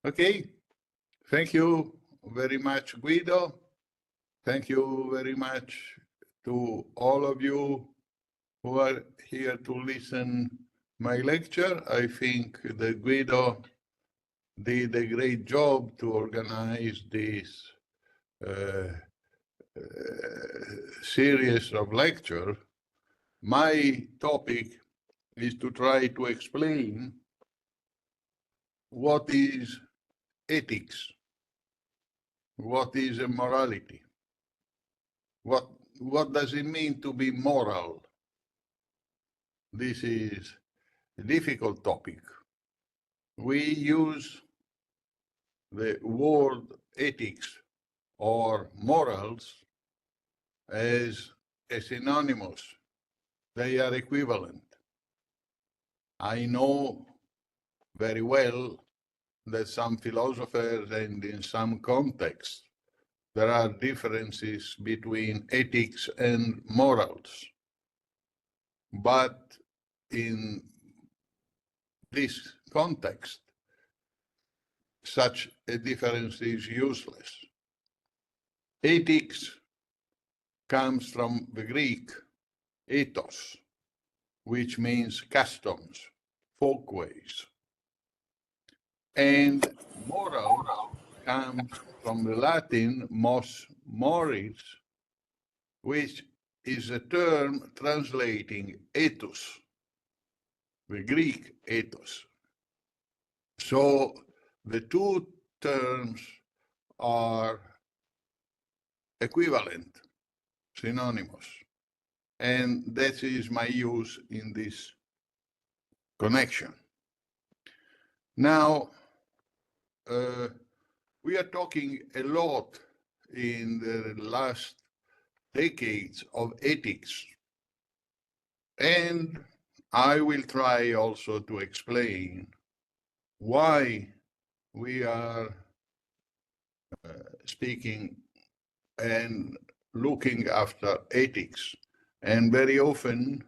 Okay, thank you very much, Guido. Thank you very much to all of you who are here to listen my lecture. I think that Guido did a great job to organize this series of lecture. My topic is to try to explain what is ethics, what is a morality, what does it mean to be moral. This is a difficult topic. We use the word ethics or morals as synonymous. They are equivalent. I know very well that some philosophers and in some contexts, there are differences between ethics and morals. But in this context, such a difference is useless. Ethics comes from the Greek ethos, which means customs, folkways. And moral comes from the Latin mos moris, which is a term translating ethos, the Greek ethos. So the two terms are equivalent, synonymous, and that is my use in this connection. Now, we are talking a lot in the last decades of ethics, and I will try also to explain why we are speaking and looking after ethics. And very often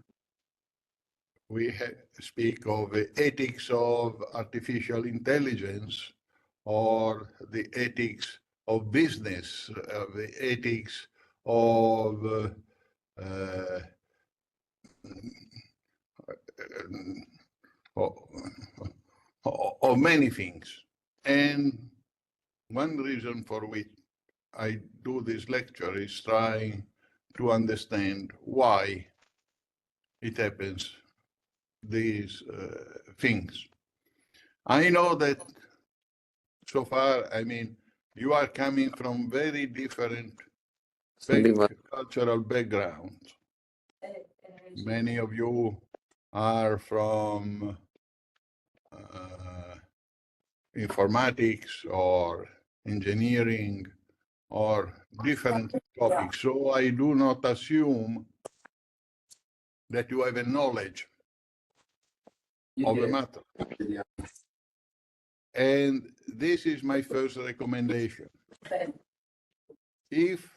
we speak of the ethics of artificial intelligence or the ethics of business, the ethics of many things. And one reason for which I do this lecture is trying to understand why it happens, these things. I know that so far, I mean, you are coming from very different cultural backgrounds. Many of you are from informatics or engineering or different topics. So I do not assume that you have a knowledge of the matter. And this is my first recommendation. If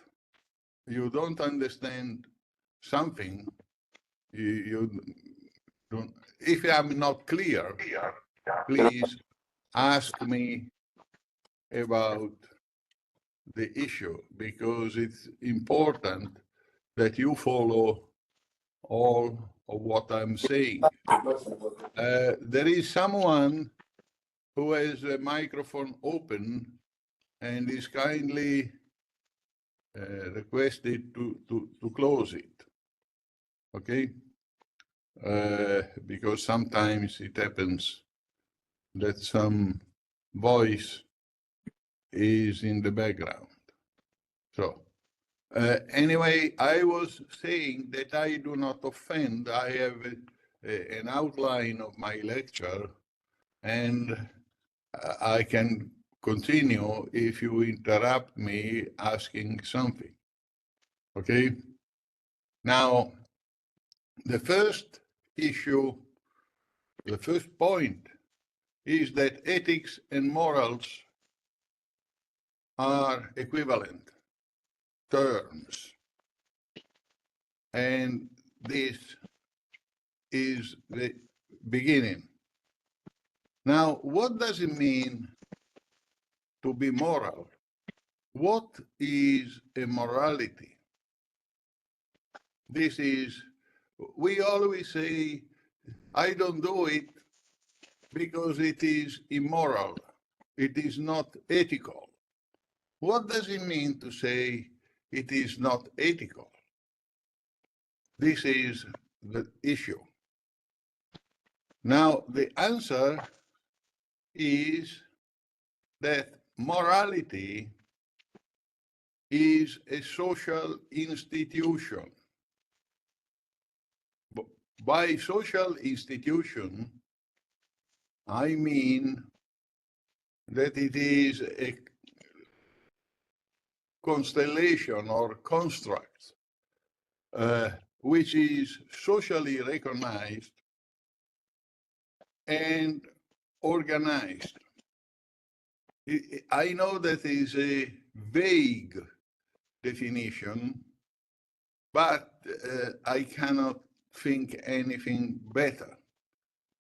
you don't understand something, you don't, if I'm not clear, please ask me about the issue, because it's important that you follow all of what I'm saying. There is someone who has a microphone open and is kindly requested to close it, okay? Because sometimes it happens that some voice is in the background. So anyway, I was saying that I do not offend. I have an outline of my lecture, and I can continue if you interrupt me asking something. Okay? Now, the first issue, the first point is that ethics and morals are equivalent terms. And this is the beginning. Now, what does it mean to be moral. What is a morality? This is, we always say, I don't do it because it is immoral. It is not ethical. What does it mean to say it is not ethical? This is the issue. Now, the answer is that morality is a social institution. By social institution, I mean that it is a constellation or construct which is socially recognized and organized. I know that is a vague definition, but I cannot think anything better.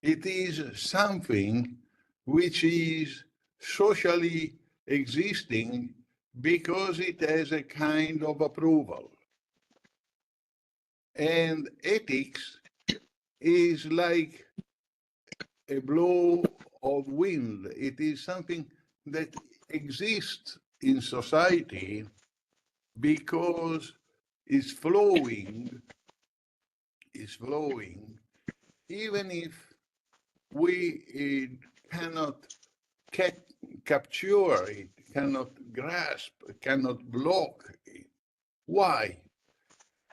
It is something which is socially existing because it has a kind of approval. And ethics is like a blow of wind. It is something that exists in society because it's flowing, even if we cannot capture it, cannot grasp, cannot block it. Why?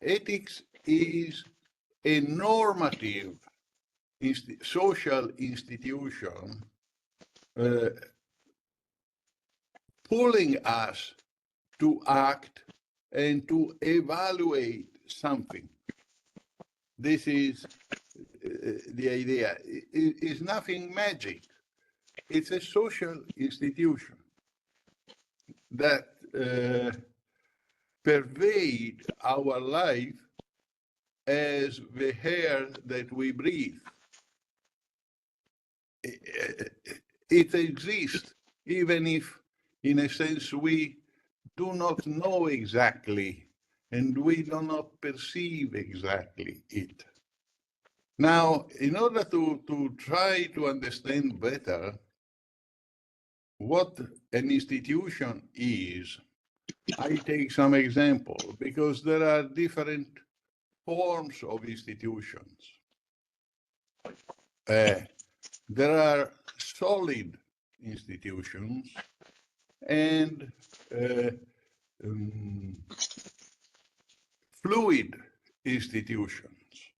Ethics is a normative social institution pulling us to act and to evaluate something. This is the idea. It is nothing magic. It's a social institution that pervade our life as the air that we breathe. It exists, even if, in a sense, we do not know exactly and we do not perceive exactly it. Now, in order to try to understand better what an institution is, I take some example because there are different forms of institutions. There are solid institutions and fluid institutions,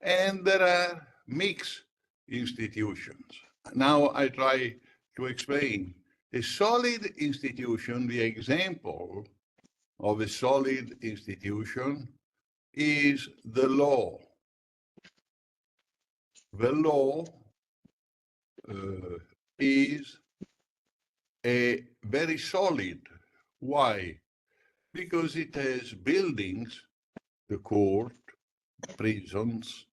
and there are mixed institutions. Now I try to explain. A solid institution, the example of a solid institution is the law. The law is a very solid. Why? Because it has buildings, the court, prisons,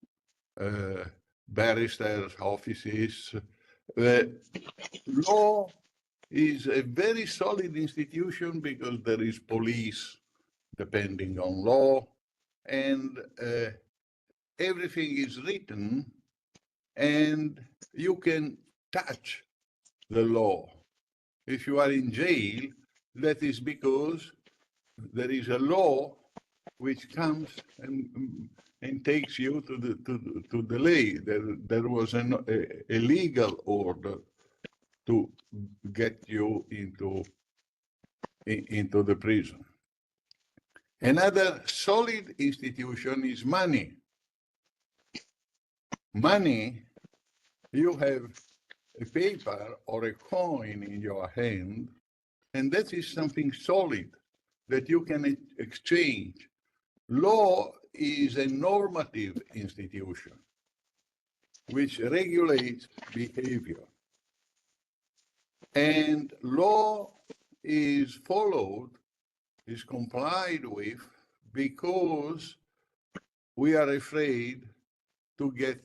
barristers' offices. Law is a very solid institution because there is police depending on law, and everything is written, and you can touch the law. If you are in jail, that is because there is a law which comes and takes you to the lay. There was a legal order to get you into the prison. Another solid institution is money. Money, you have a paper or a coin in your hand, and that is something solid that you can exchange. Law is a normative institution which regulates behavior. And law is followed, is complied with, because we are afraid to get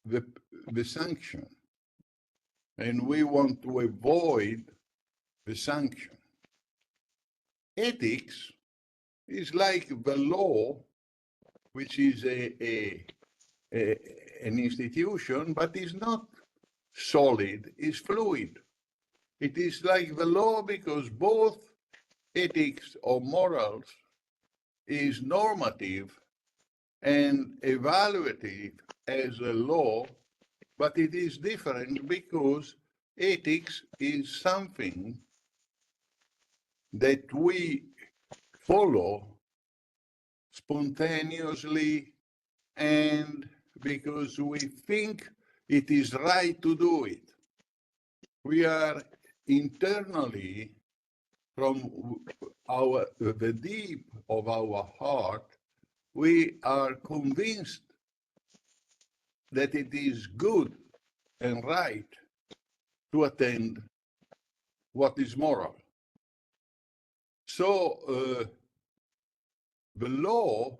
the sanction. And we want to avoid the sanction. Ethics is like the law, which is an institution, but is not solid, is fluid. It is like the law because both ethics or morals is normative and evaluative as a law, but it is different because ethics is something that we follow spontaneously and because we think it is right to do it. We are internally, from the deep of our heart, we are convinced that it is good and right to attend what is moral. So the law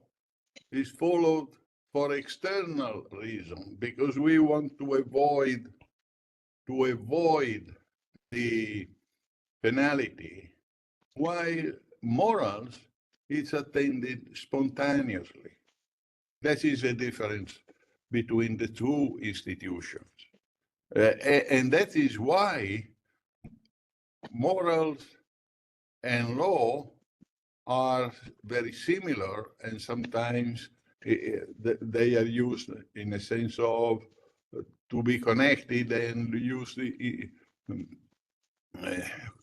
is followed for external reason because we want to avoid the penalty, while morals is attended spontaneously. That is a difference between the two institutions. And that is why morals and law are very similar, and sometimes they are used in a sense of to be connected and used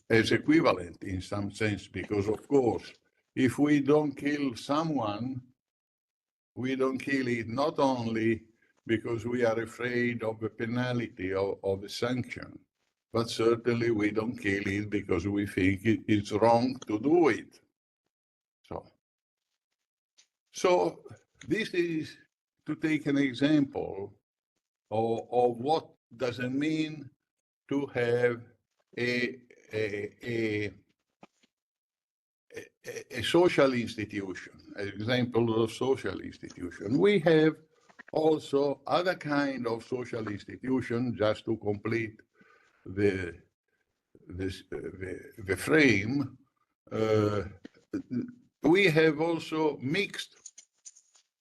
as equivalent in some sense, because of course, if we don't kill someone, we don't kill it not only because we are afraid of the penalty of a sanction, but certainly we don't kill it because we think it's wrong to do it. So this is to take an example of what does it mean to have a social institution, an example of social institution. We have also other kind of social institution, just to complete the frame. We have also mixed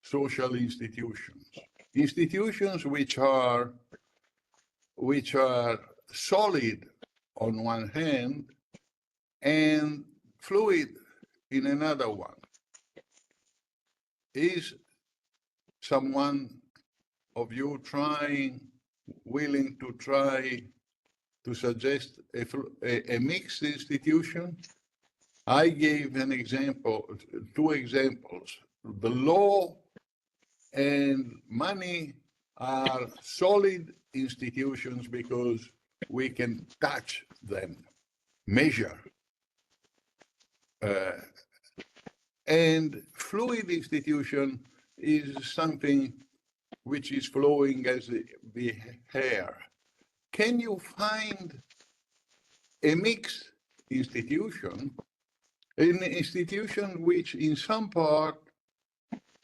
social institutions, institutions which are solid on one hand and fluid in another one. Is someone of you willing to try to suggest a mixed institution? I gave an example, two examples. The law and money are solid institutions because we can touch them, measure. And fluid institution is something which is flowing as the hair. Can you find a mixed institution, an institution which in some part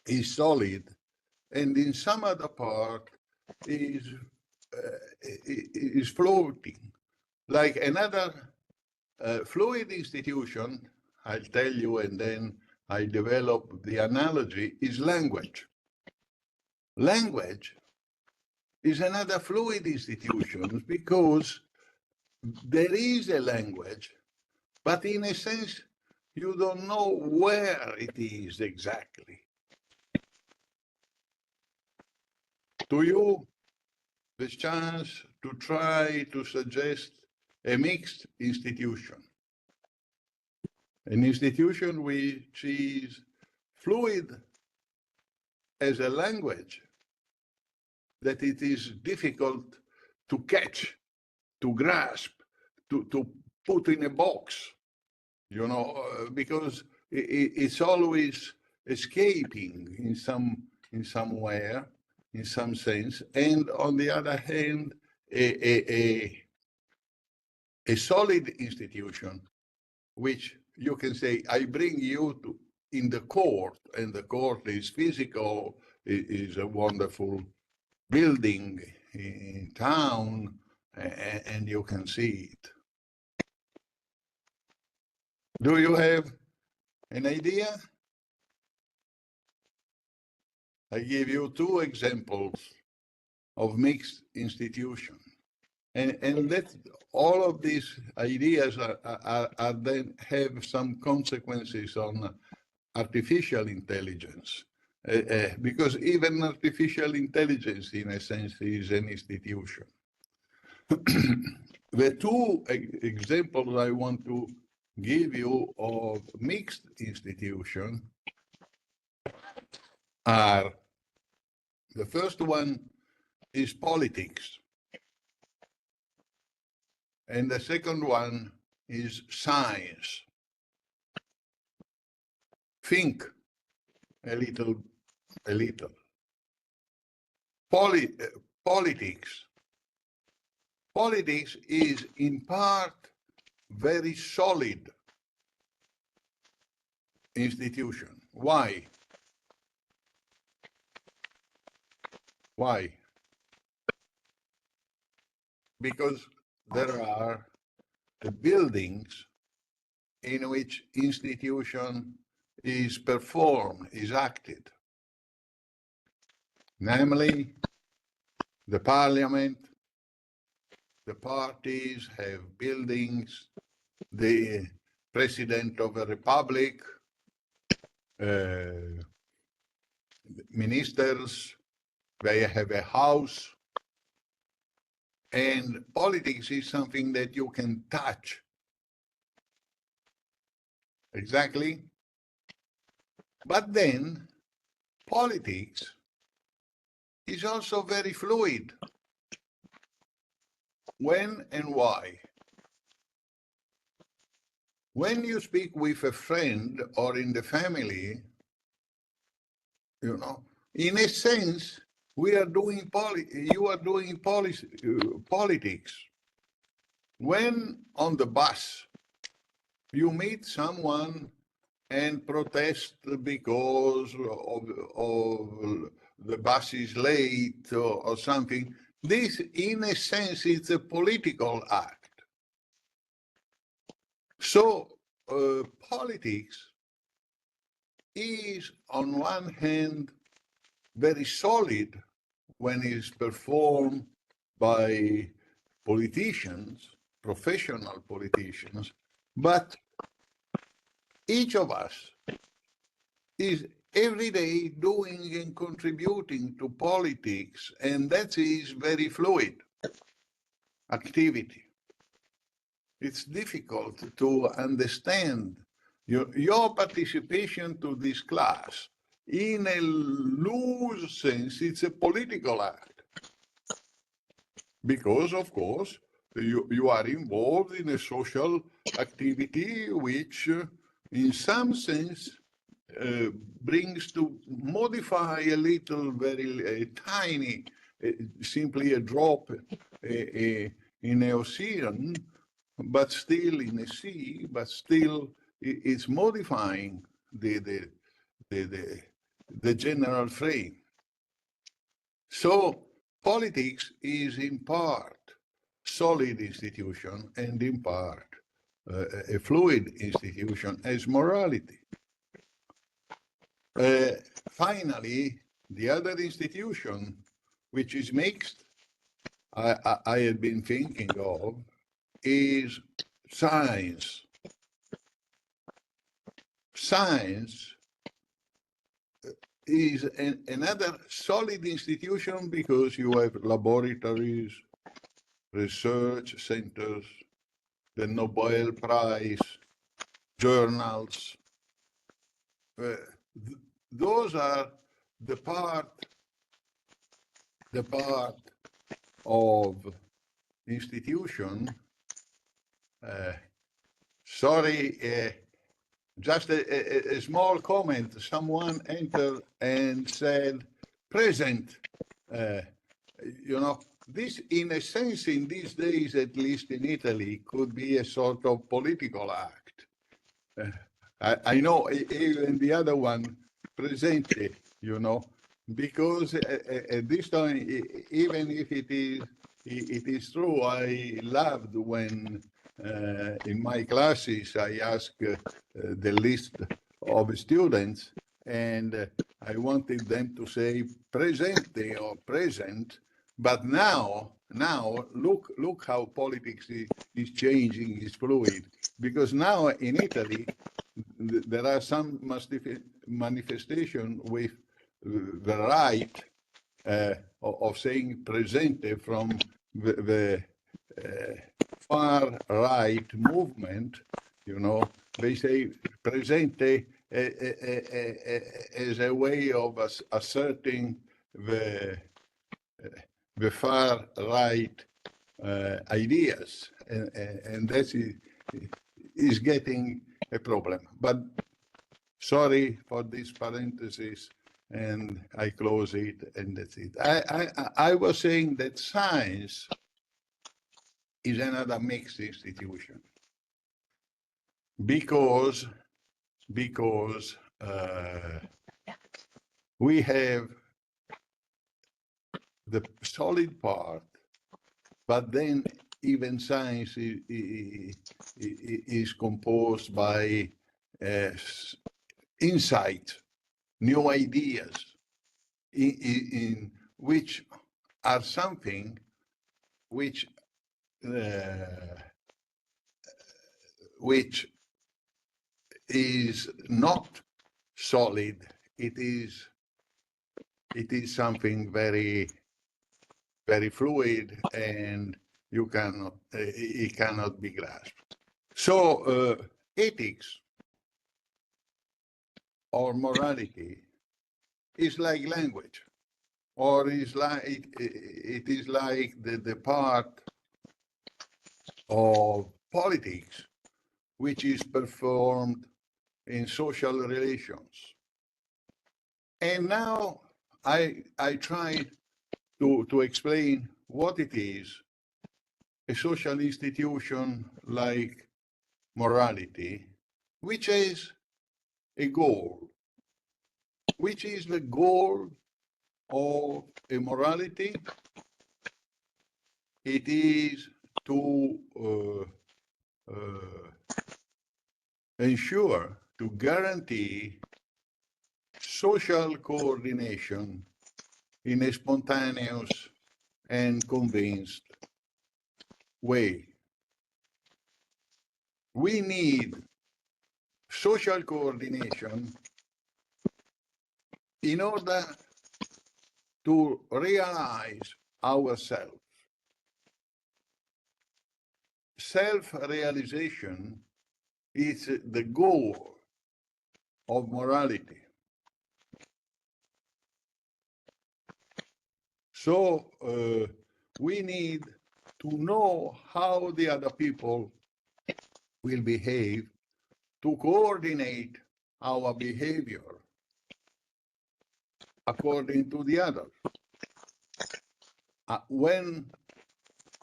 is solid and in some other part is floating? Like another fluid institution, I'll tell you, and then I develop the analogy, is language. Language is another fluid institution because there is a language, but in a sense, you don't know where it is exactly. To you, the chance to try to suggest a mixed institution, an institution which is fluid as a language, that it is difficult to catch, to grasp, to put in a box, you know, because it's always escaping in some way, in some sense. And on the other hand, a solid institution, which you can say, I bring you to in the court, and the court is physical, is a wonderful building in town, and you can see it. Do you have an idea? I give you two examples of mixed institutions. And that all of these ideas are then have some consequences on artificial intelligence. Because even artificial intelligence, in a sense, is an institution. The two examples I want to give you of mixed institution are, the first one is politics, and the second one is science. Think a little. Politics. Politics is in part very solid institution. Why? Why? Because there are the buildings in which institution is performed, is acted. Namely, the parliament, the parties have buildings, the president of a republic, ministers, they have a house, and politics is something that you can touch. Exactly. But then politics is also very fluid. When and why? When you speak with a friend or in the family, you know, in a sense, we are doing you are doing politics. When on the bus, you meet someone and protest because of the bus is late or something, this, in a sense, it's a political act. So politics is, on one hand, very solid when it's performed by politicians, professional politicians, but each of us is every day doing and contributing to politics, and that is very fluid activity. It's difficult to understand your participation to this class. In a loose sense, it's a political act. Because, of course, you are involved in a social activity which, in some sense, brings to modify a little, very tiny, simply a drop in the ocean, but still in a sea, but still it's modifying the general frame. So politics is in part solid institution and in part a fluid institution as morality. Finally, the other institution, which is mixed, I have been thinking of, is science. Science is another solid institution because you have laboratories, research centers, the Nobel Prize, journals. Those are the part of institution. Sorry, just a small comment. Someone entered and said, present. You know, this, in a sense, in these days, at least in Italy, could be a sort of political act. I know even the other one, presente, you know, because at this time, even if it is true, I loved when in my classes, I ask the list of students, and I wanted them to say presente or present. But now, look how politics is changing, is fluid. Because now in Italy, there are some manifestation with the right of saying presente from the far right movement. You know, they say presente as a way of asserting the far right ideas, and that is getting a problem. But sorry for this parenthesis, and I close it, and that's it. I was saying that science is another mixed institution because we have the solid part, but then even science is composed by insight, new ideas, in which are something which is not solid. It is something very, very fluid, and you cannot it cannot be grasped. So ethics or morality is like language, or is like it is like the part of politics which is performed in social relations. And now I try to explain what it is, a social institution like morality, which is a goal. Which is the goal of a morality? It is to ensure, to guarantee social coordination in a spontaneous and convinced way. We need social coordination in order to realize ourselves. Self-realization is the goal of morality. So we need to know how the other people will behave to coordinate our behavior according to the others. When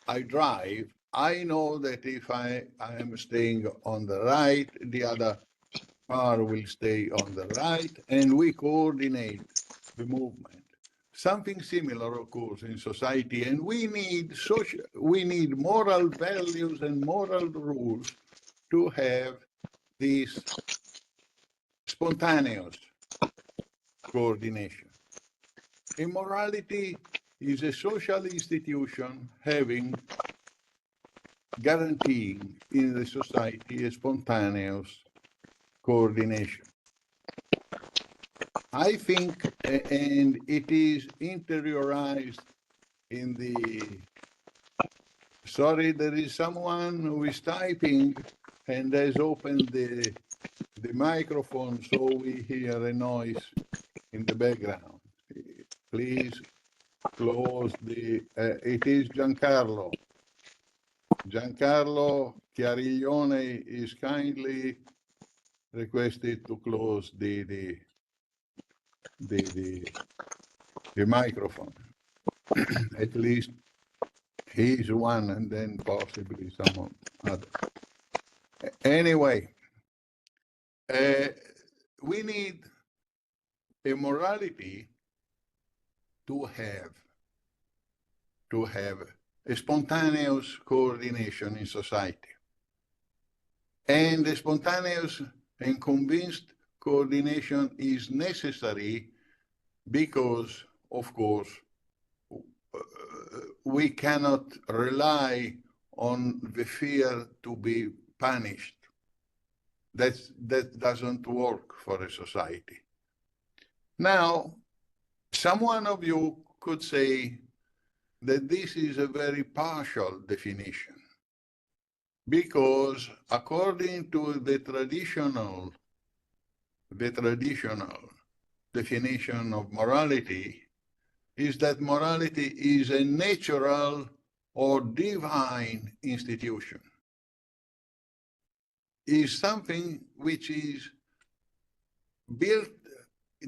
I drive, I know that if I am staying on the right, the other car will stay on the right, and we coordinate the movement. Something similar occurs in society, and we need moral values and moral rules to have this spontaneous coordination. Immorality is a social institution guaranteeing in the society a spontaneous coordination. I think, and it is interiorized in the, sorry, there is someone who is typing and has opened the microphone, so we hear a noise in the background. Please close the, it is Giancarlo. Giancarlo Chiariglione is kindly requested to close the microphone. At least he's one, and then possibly someone other. Anyway, we need a morality to have a spontaneous coordination in society. And the spontaneous and convinced coordination is necessary because, of course, we cannot rely on the fear to be punished. That doesn't work for a society. Now, someone of you could say that this is a very partial definition, because according to the traditional definition of morality, is that morality is a natural or divine institution, is something which is built,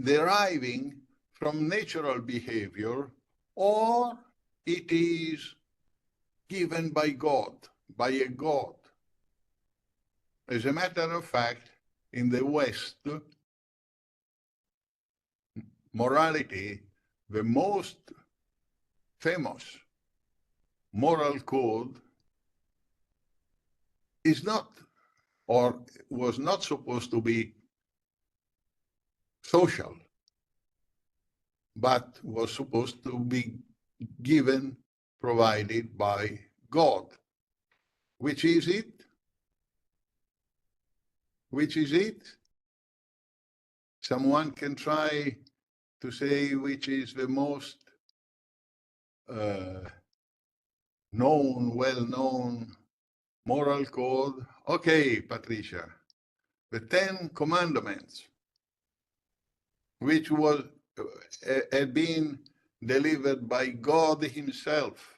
deriving from natural behavior, or it is given by God, by a God. As a matter of fact, in the West, morality, the most famous moral code, is not, or was not supposed to be social, but was supposed to be given, provided by God. Which is it? Which is it? Someone can try to say which is the most known, well-known moral code. Okay, Patricia, the Ten Commandments, which was had been delivered by God himself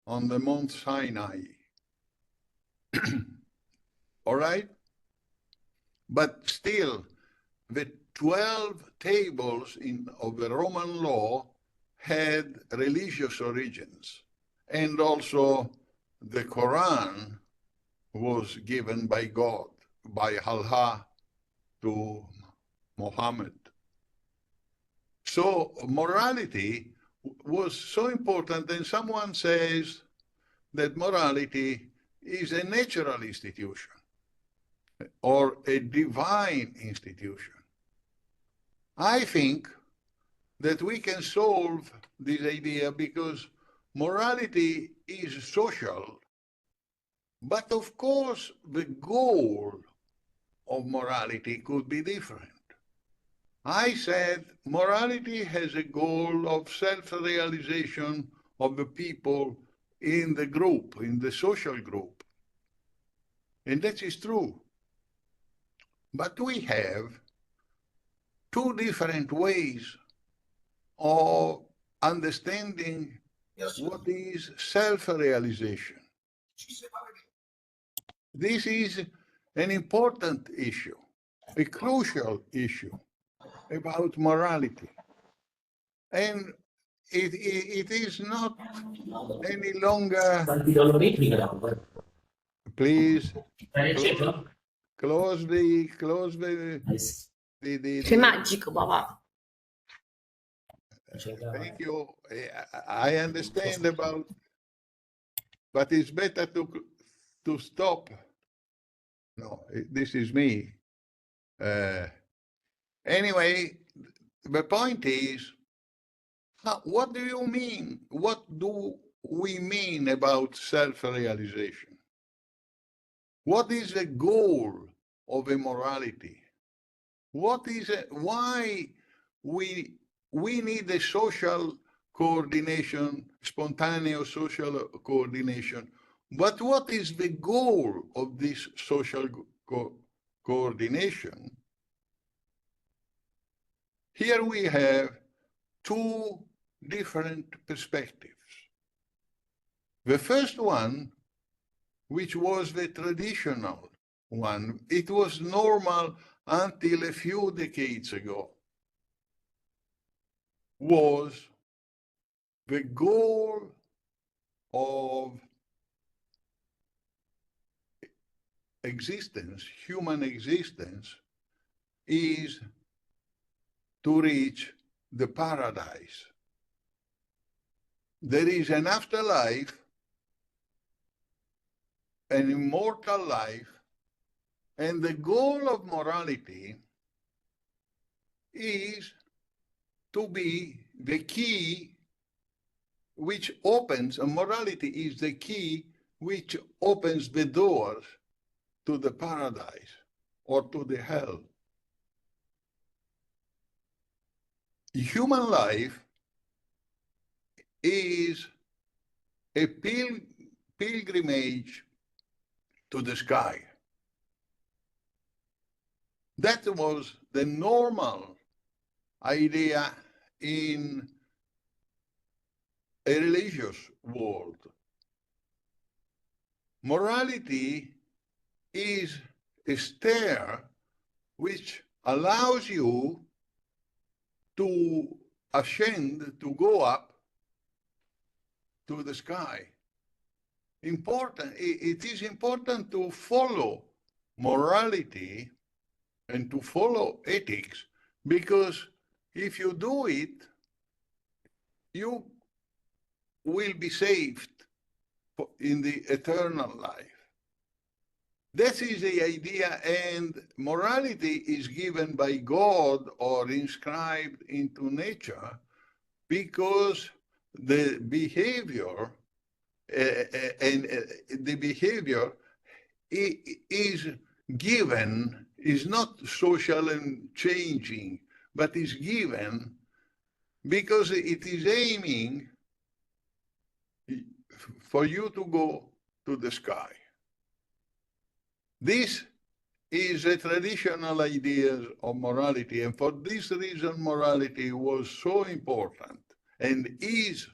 on the Mount Sinai. All right? But still, the 12 tables of the Roman law had religious origins. And also the Quran was given by God, by Allah to Muhammad. So morality was so important, and someone says that morality is a natural institution or a divine institution. I think that we can solve this idea because morality is social, but of course the goal of morality could be different. I said morality has a goal of self-realization of the people in the group, in the social group. And that is true. But we have two different ways of understanding what is self-realization. This is an important issue, a crucial issue about morality. And it is not any longer, please, close the Sei magico, papà. thank you. I understand about, but it's better to stop. No, this is me. Anyway, the point is, what do you mean? What do we mean about self-realization? What is the goal of a morality? What is why we need a social coordination, spontaneous social coordination? But what is the goal of this social coordination? Here we have two different perspectives. The first one, which was the traditional one, it was normal until a few decades ago, was the goal of existence, human existence, is to reach the paradise. There is an afterlife, an immortal life, And the goal of morality is to be the key which opens, morality is the key which opens the doors to the paradise or to the hell. Human life is a pilgrimage to the sky. That was the normal idea in a religious world. Morality is a stair which allows you to ascend, to go up to the sky. It is important to follow morality and to follow ethics, because if you do it, you will be saved in the eternal life. This is the idea, and morality is given by God or inscribed into nature because the behavior the behavior is given, is not social and changing, but is given because it is aiming for you to go to the sky. This is a traditional idea of morality, and for this reason morality was so important and is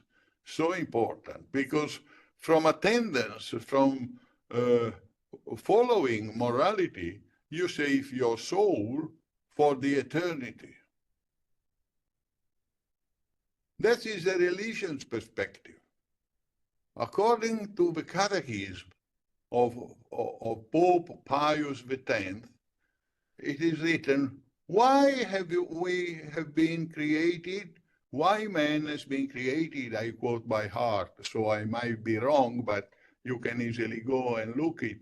so important, because from attendance, from following morality, you save your soul for the eternity. That is a religion's perspective. According to the Catechism of Pope Pius X, it is written, why we have been created? Why man has been created? I quote by heart, so I might be wrong, but you can easily go and look it.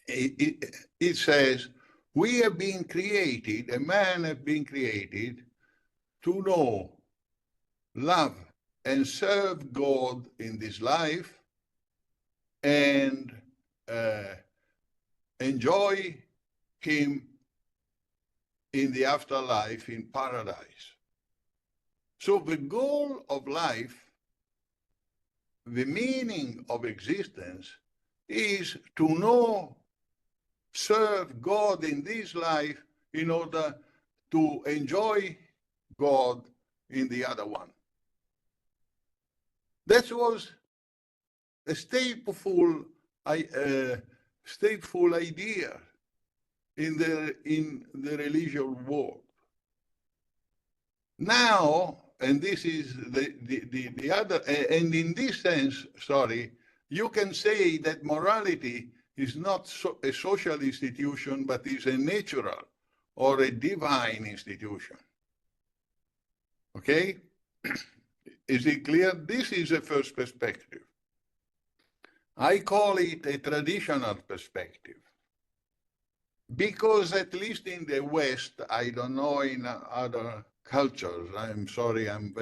It says, we have been created, a man has been created to know, love, and serve God in this life, and enjoy him in the afterlife, in paradise. So the goal of life, the meaning of existence, is to know, serve God in this life in order to enjoy God in the other one. That was a stateful idea in the religious world. Now, and this is the other, and in this sense, sorry, you can say that morality is not a social institution, but is a natural or a divine institution. Okay? Is it clear? This is a first perspective. I call it a traditional perspective, because at least in the West, I don't know in other cultures, I'm sorry, I'm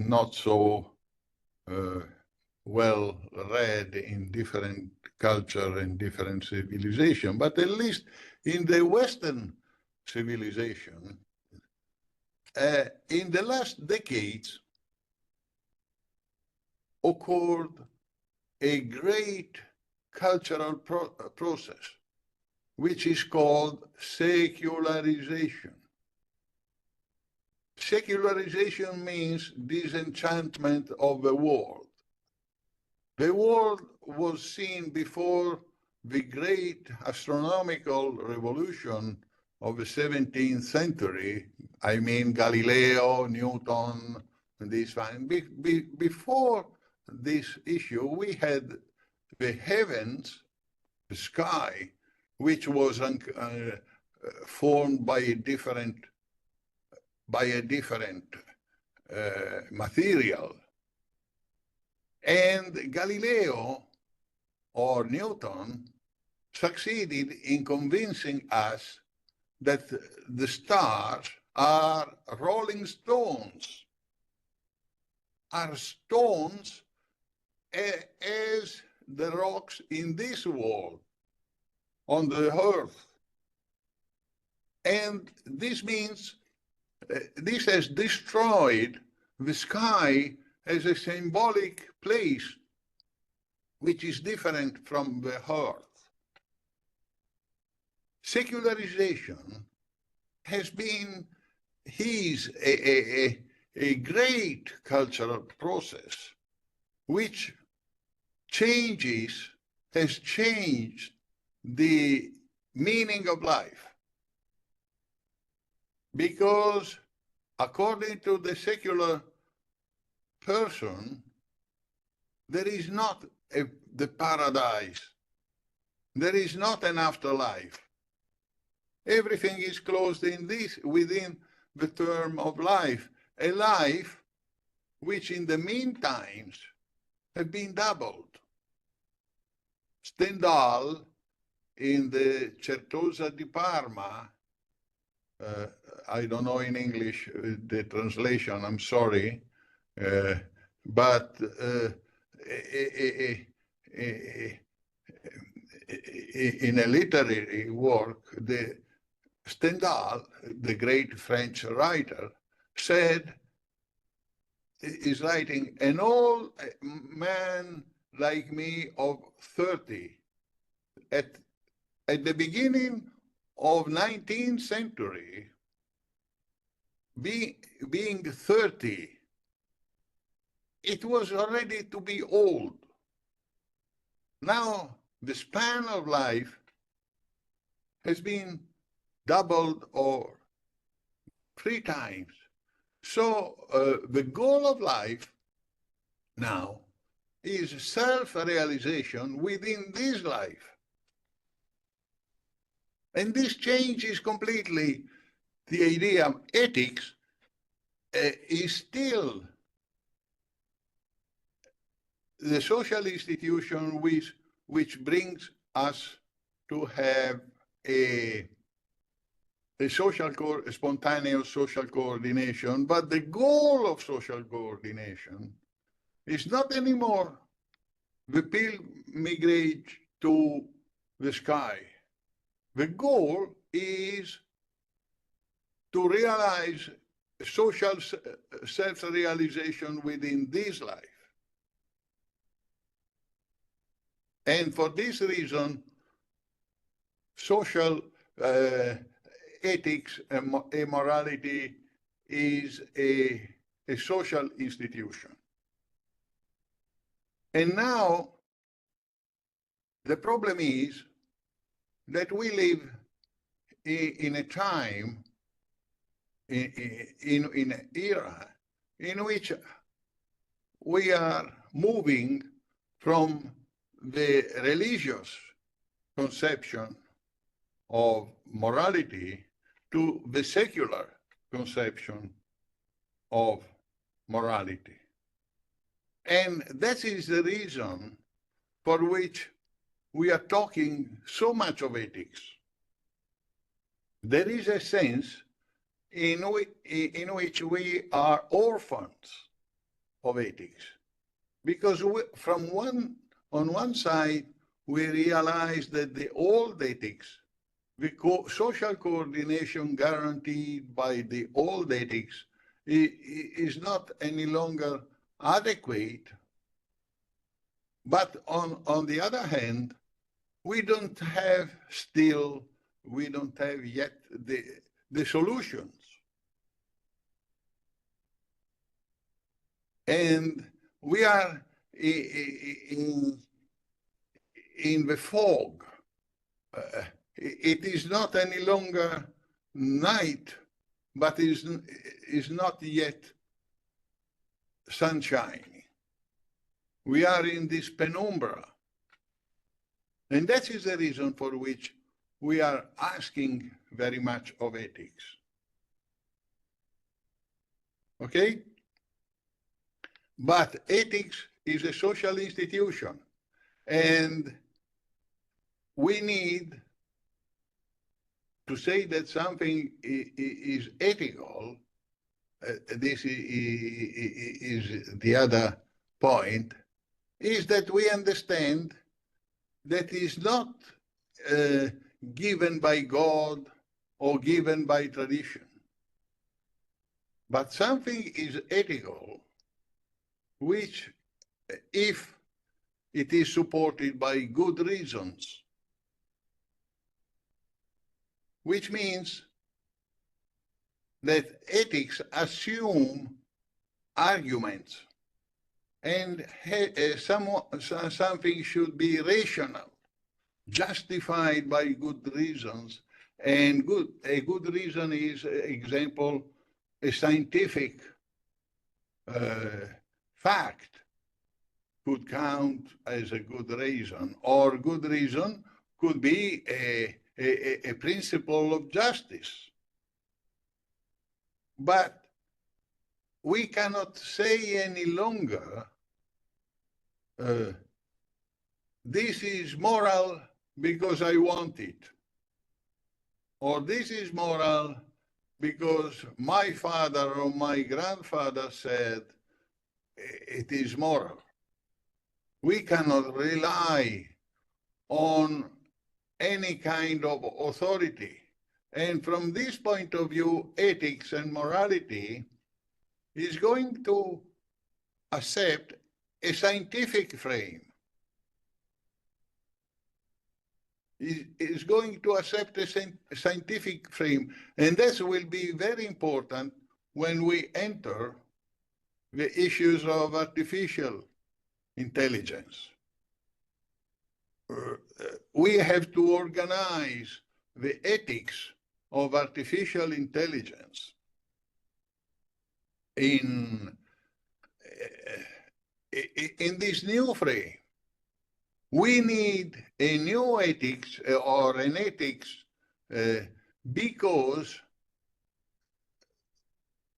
not so well read in different culture and different civilization, but at least in the Western civilization, in the last decades, occurred a great cultural process, which is called secularization. Secularization means disenchantment of the world. The world was seen before the great astronomical revolution of the 17th century. I mean, Galileo, Newton, and this one. Before this issue, we had the heavens, the sky, which was formed by a different material. And Galileo or Newton succeeded in convincing us that the stars are rolling stones, are stones as the rocks in this world, on the earth. And this means this has destroyed the sky as a symbolic place which is different from the earth. Secularization is a great cultural process which has changed the meaning of life. Because according to the secular person, there is not the paradise. There is not an afterlife. Everything is closed within the term of life, a life which in the meantime has been doubled. Stendhal, in the Certosa di Parma, I don't know in English the translation, I'm sorry, but in a literary work, Stendhal, the great French writer, is writing, an old man like me of 30, at the beginning of 19th century, being 30, it was already to be old. Now the span of life has been doubled or 3 times. So the goal of life now is self-realization within this life. And this changes completely the idea of ethics. Is still the social institution which brings us to have a spontaneous social coordination, but the goal of social coordination is not anymore the pilgrimage to the sky. The goal is to realize social self-realization within this life. And for this reason, social ethics and morality is a social institution. And now the problem is that we live in a time, in an era in which we are moving from the religious conception of morality to the secular conception of morality. And that is the reason for which we are talking so much of ethics. There is a sense in which we are orphans of ethics, because on one side, we realize that the old ethics, the social coordination guaranteed by the old ethics is not any longer adequate. But on the other hand, we don't have yet the solutions. And we are in the fog. It is not any longer night, but is not yet sunshine. We are in this penumbra. And that is the reason for which we are asking very much of ethics. Okay? But ethics is a social institution. And we need to say that something is ethical. This is the other point, is that we understand that is not given by God or given by tradition, but something is ethical, which, if it is supported by good reasons, which means that ethics assume arguments, and something should be rational, justified by good reasons. And a good reason is, example, a scientific fact could count as a good reason, or good reason could be a principle of justice. But we cannot say any longer, this is moral because I want it, or this is moral because my father or my grandfather said it is moral. We cannot rely on any kind of authority. And from this point of view, ethics and morality is going to accept a scientific frame. Is going to accept a scientific frame. And this will be very important when we enter the issues of artificial intelligence. We have to organize the ethics of artificial intelligence in this new frame. We need a new ethics or an ethics because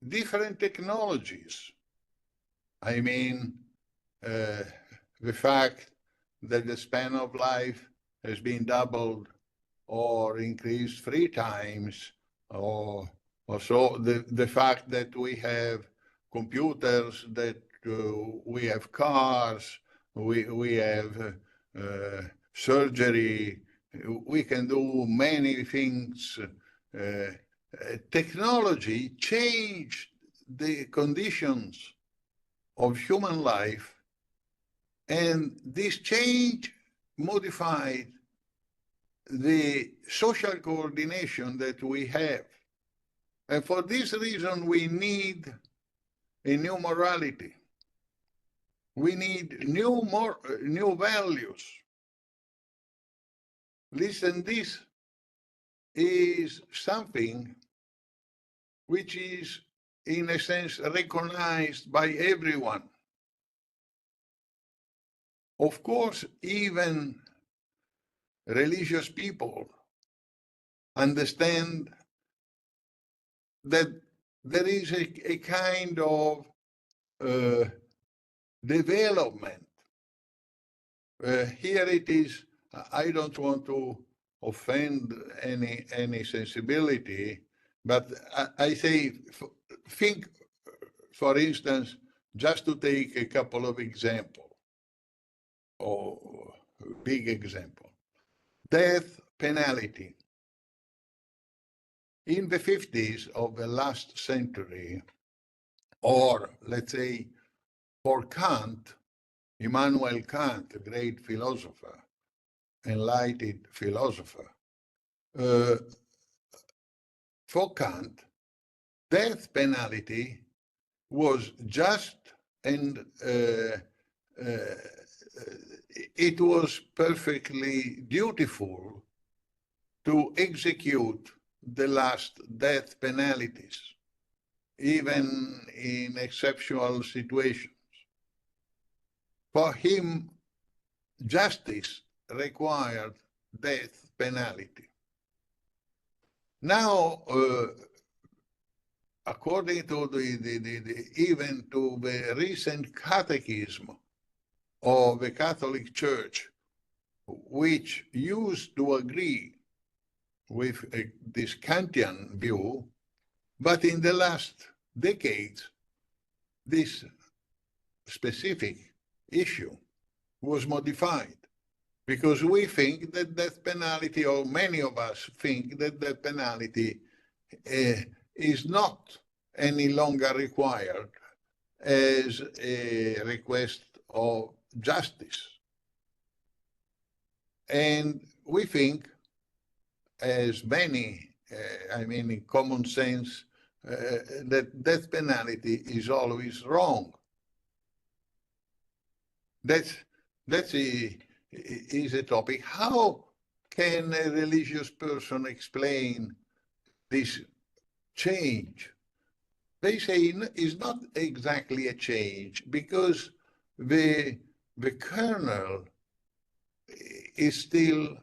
different technologies, I mean, the fact that the span of life has been doubled or increased 3 times, or so the fact that we have computers, that we have cars, we have surgery, we can do many things. Technology changed the conditions of human life, and this change modified the social coordination that we have. And for this reason, we need a new morality. We need new values. Listen, this is something which is, in a sense, recognized by everyone. Of course, even religious people understand that there is a kind of development. Here it is, I don't want to offend any sensibility, but I say, think, for instance, just to take a couple of examples, or big example, death penalty. In the 50s of the last century, or let's say for Kant, Immanuel Kant, a great philosopher, enlightened philosopher, for Kant, death penalty was just, and it was perfectly dutiful to execute the last death penalties, even in exceptional situations. For him, justice required death penalty. Now, according to even to the recent catechism of the Catholic Church, which used to agree with this Kantian view, but in the last decades, this specific issue was modified because we think that death penalty, or many of us think that death penalty is not any longer required as a request of justice. And we think, as many, in common sense, that death penalty is always wrong. That's is a topic. How can a religious person explain this change? They say it's not exactly a change because the kernel is still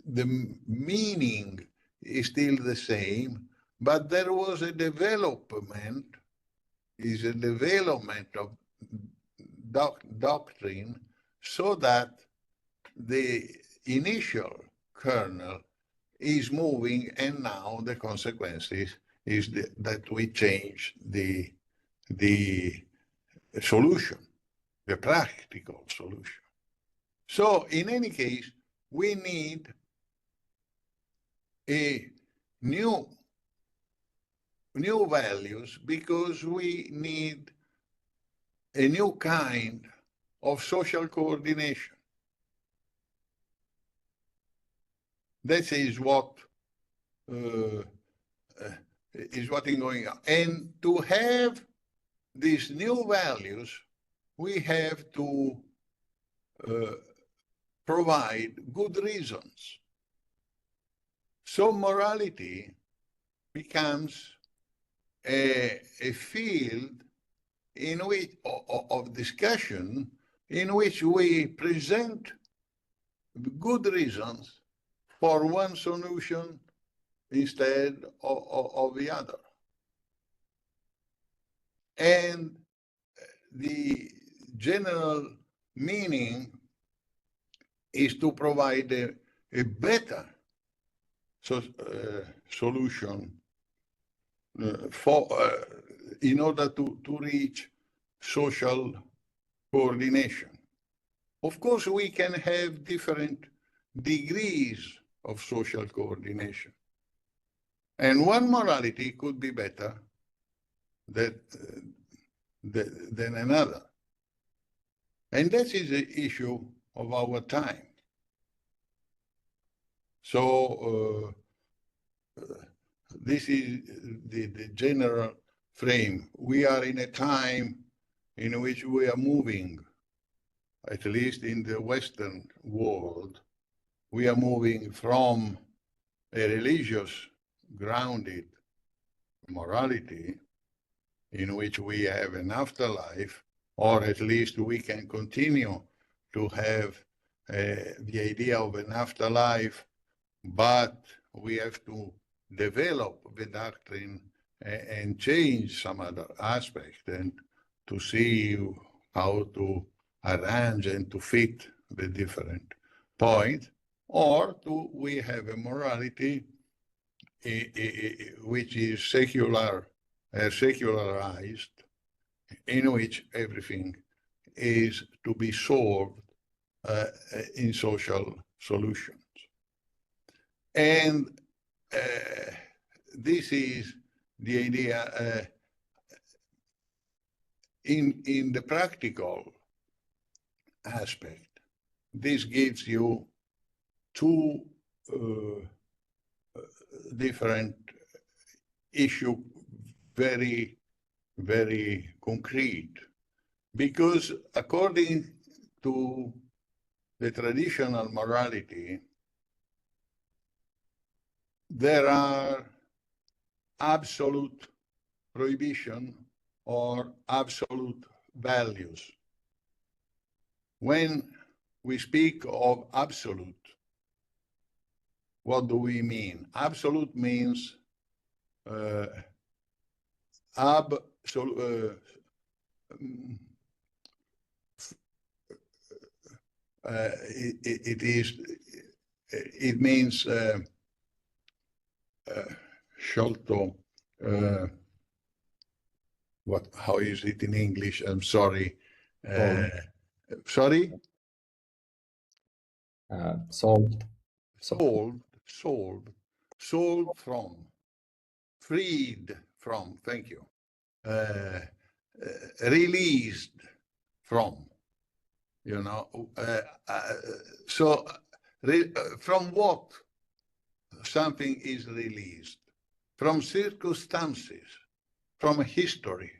the meaning is still the same, but there was a development of doctrine so that the initial kernel is moving, and now the consequence is that we change the solution, the practical solution. So in any case, we need a new values because we need a new kind of social coordination. That is what is going on. And to have these new values, we have to provide good reasons. So morality becomes a field in which of discussion in which we present good reasons for one solution instead of the other. And the general meaning is to provide a better solution in order to reach social coordination. Of course, we can have different degrees of social coordination. And one morality could be better than another. And that is the issue of our time. So this is the general frame. We are in a time in which we are moving, at least in the Western world, we are moving from a religious grounded morality in which we have an afterlife, or at least we can continue to have the idea of an afterlife, but we have to develop the doctrine and change some other aspect and to see how to arrange and to fit the different points, or we have a morality which is secularized, in which everything is to be solved in social solutions. And this is the idea in the practical aspect. This gives you two different issues, very, very concrete, because according to the traditional morality, there are absolute prohibition or absolute values. When we speak of absolute, what do we mean? Absolute means it means sciolto. How is it in English? I'm sorry. Sorry? Solved. Solved from, freed from, thank you. Released from, you know. From what something is released? From circumstances, from history.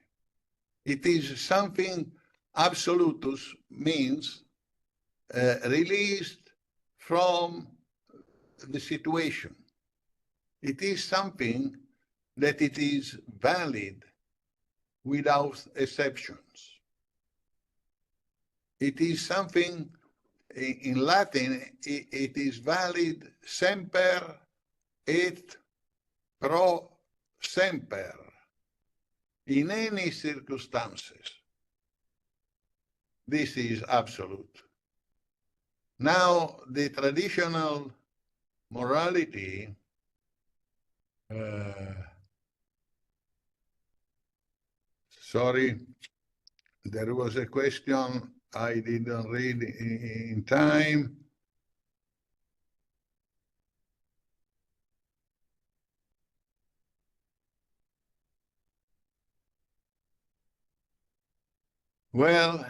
It is something absolutus, means released from the situation. It is something that it is valid without exceptions. It is something, in Latin, it is valid semper et pro semper, in any circumstances. This is absolute. Now, the traditional morality sorry, there was a question I didn't read in time. Well,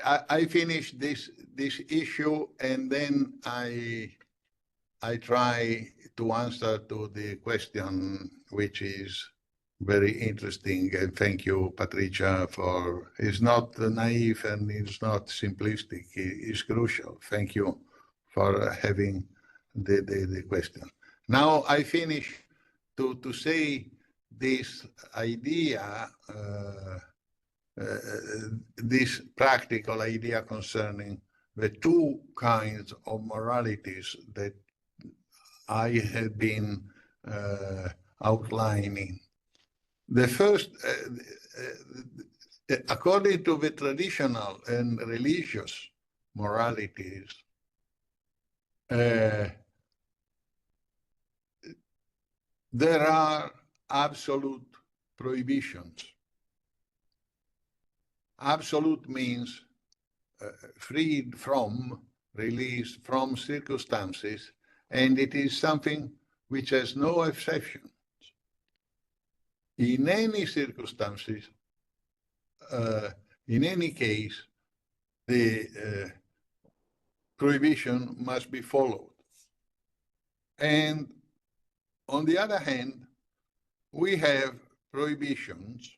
I finished this issue, and then I try to answer to the question, which is very interesting. And thank you, Patricia, for it's not naive and it's not simplistic. It's crucial. Thank you for having the question. Now I finish to say this idea, this practical idea concerning the two kinds of moralities that I have been outlining. The first, according to the traditional and religious moralities, there are absolute prohibitions. Absolute means freed from, released from circumstances, and it is something which has no exceptions. In any circumstances, in any case, the prohibition must be followed. And on the other hand, we have prohibitions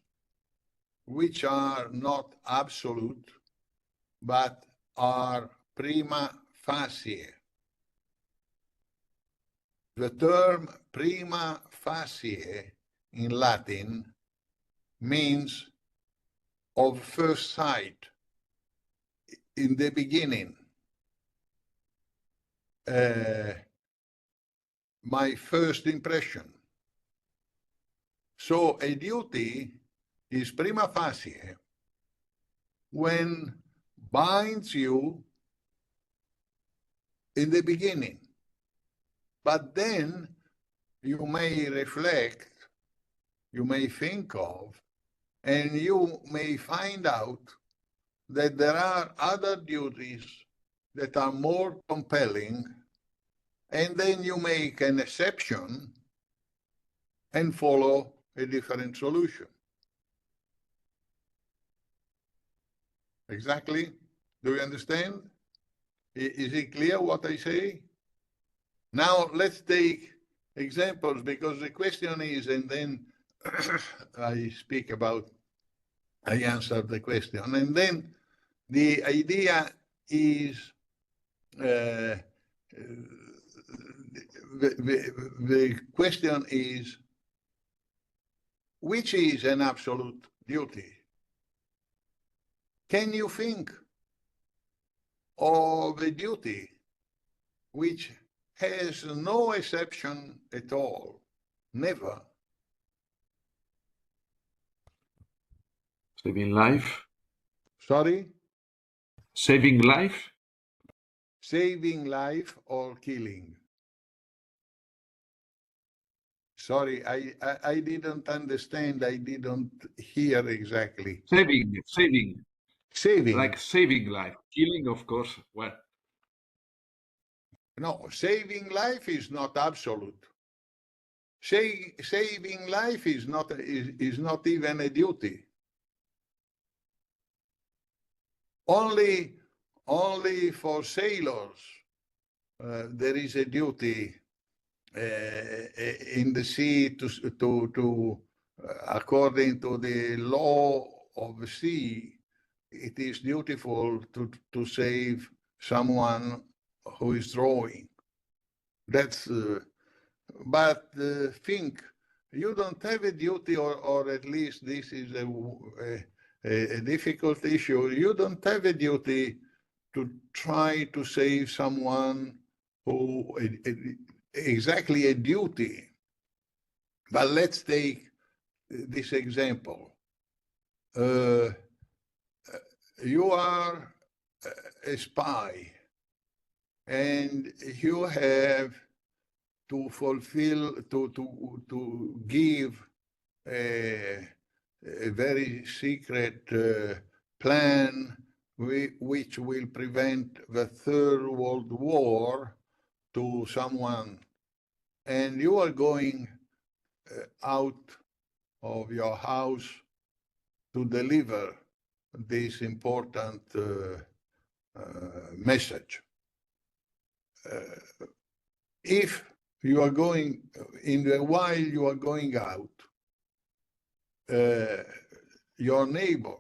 which are not absolute, but are prima facie. The term prima facie in Latin means of first sight, in the beginning. My first impression. So a duty is prima facie when binds you in the beginning. But then you may reflect, you may think of, and you may find out that there are other duties that are more compelling, and then you make an exception and follow a different solution. Exactly? Do you understand? Is it clear what I say? Now let's take examples, because the question is, and then I speak about, I answer the question, and then the idea is the question is, which is an absolute duty? Can you think of a duty which has no exception at all? Never. Saving life? Sorry? Saving life? Saving life or killing? Sorry, I didn't understand. I didn't hear exactly. Saving. Saving. Like saving life. Killing, of course. Well, no, saving life is not absolute. Saving life is not even a duty. Only for sailors there is a duty in the sea to according to the law of the sea, it is dutiful to save someone who is drawing. That's but think you don't have a duty, or at least this is a difficult issue. You don't have a duty to try to save someone who exactly a duty. But let's take this example. You are a spy, and you have to fulfill, to give a very secret plan which will prevent the Third World War to someone, and you are going out of your house to deliver this important message. If you are going, while you are going out, your neighbor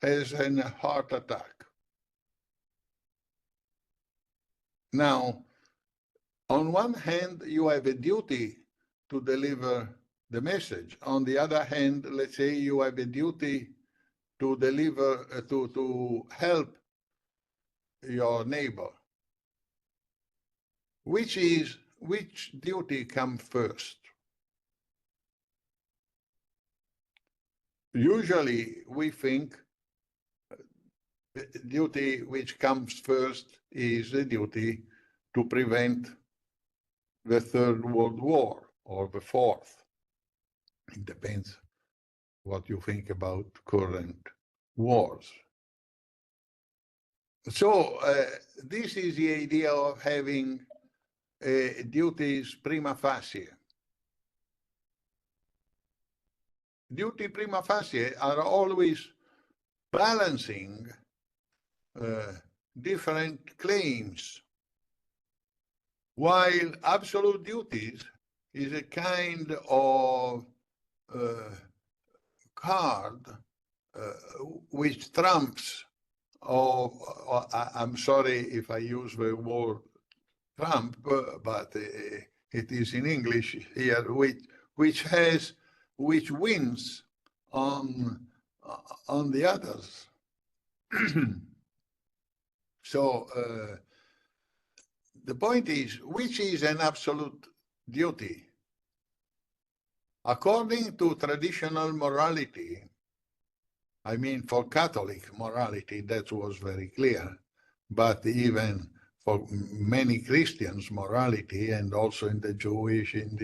has a heart attack. Now, on one hand, you have a duty to deliver the message. On the other hand, let's say you have a duty to deliver, to help your neighbor. Which duty comes first? Usually, we think the duty which comes first is the duty to prevent the Third World War or the Fourth. It depends what you think about current wars. So this is the idea of having duties prima facie. Duty prima facie are always balancing different claims, while absolute duties is a kind of card which trumps, I'm sorry if I use the word trump, but it is in English here, which wins on the others. So the point is, which is an absolute duty? According to traditional morality, I mean, for Catholic morality, that was very clear, but even for many Christians' morality, and also in the Jewish, in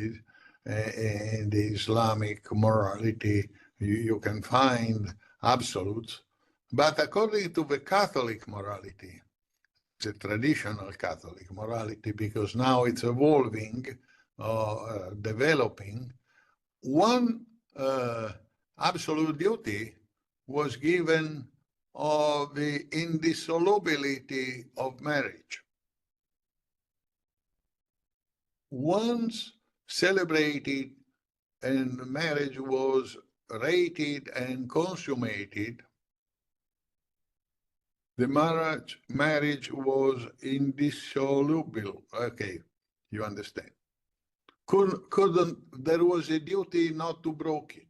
the Islamic morality, you can find absolutes. But according to the Catholic morality, the traditional Catholic morality, because now it's evolving, developing, one absolute duty was given of the indissolubility of marriage. Once celebrated and marriage was rated and consummated, the marriage was indissoluble. Okay, you understand. There was a duty not to break it.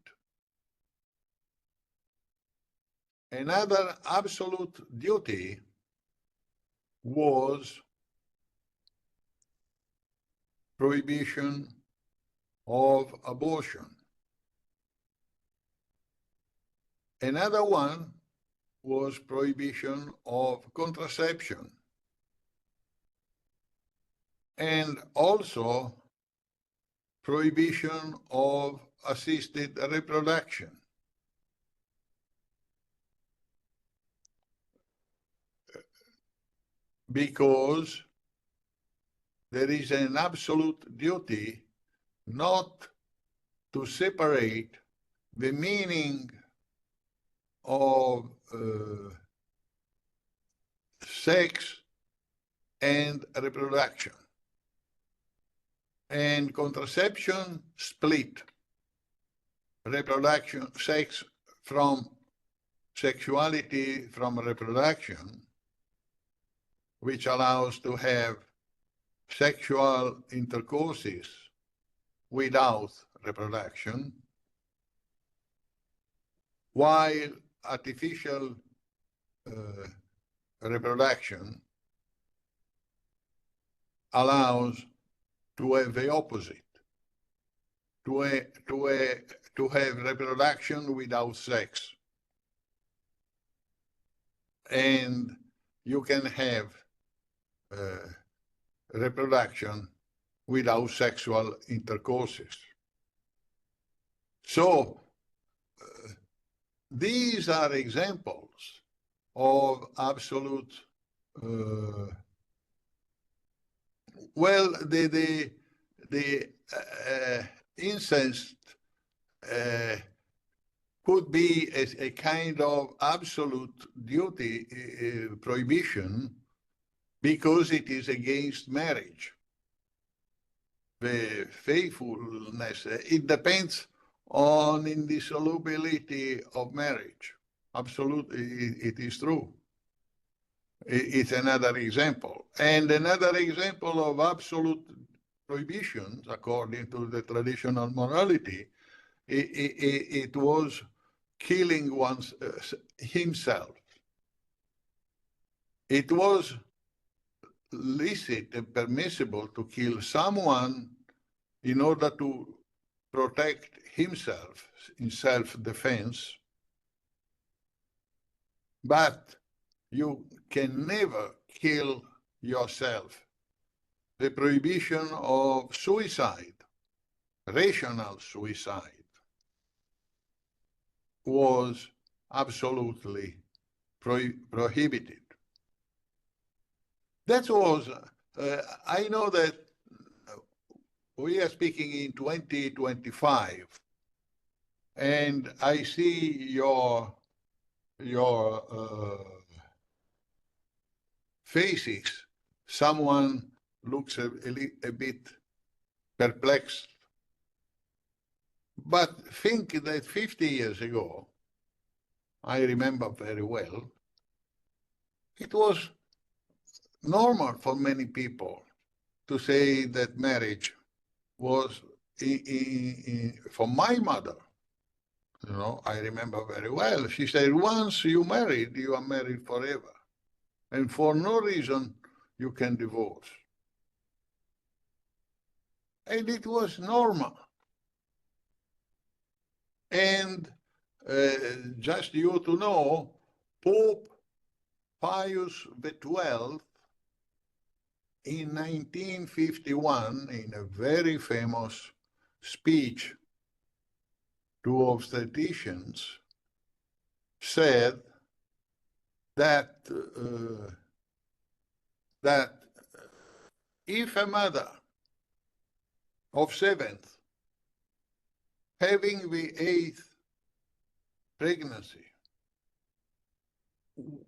Another absolute duty was prohibition of abortion. Another one was prohibition of contraception and also prohibition of assisted reproduction. Because there is an absolute duty not to separate the meaning of sex and reproduction. And contraception split reproduction, sex from sexuality from reproduction, which allows to have sexual intercourses without reproduction, while artificial reproduction allows to have the opposite, to have reproduction without sex. And you can have reproduction without sexual intercourses. So these are examples of absolute, well, the incest could be a kind of absolute duty prohibition because it is against marriage. The faithfulness, it depends on indissolubility of marriage. Absolutely, it is true. It's another example. And another example of absolute prohibitions, according to the traditional morality, it was killing himself. It was licit and permissible to kill someone in order to protect himself in self-defense, but you can never kill yourself. The prohibition of suicide, rational suicide, was absolutely prohibited. That was, I know that we are speaking in 2025, and I see your faces. Someone looks a bit perplexed. But think that 50 years ago, I remember very well, it was normal for many people to say that marriage was, for my mother, I remember very well, she said, once you married, you are married forever. And for no reason, you can divorce. And it was normal. And just you to know, Pope Pius XII, in 1951, in a very famous speech to obstetricians, said that if a mother of seventh, having the eighth pregnancy,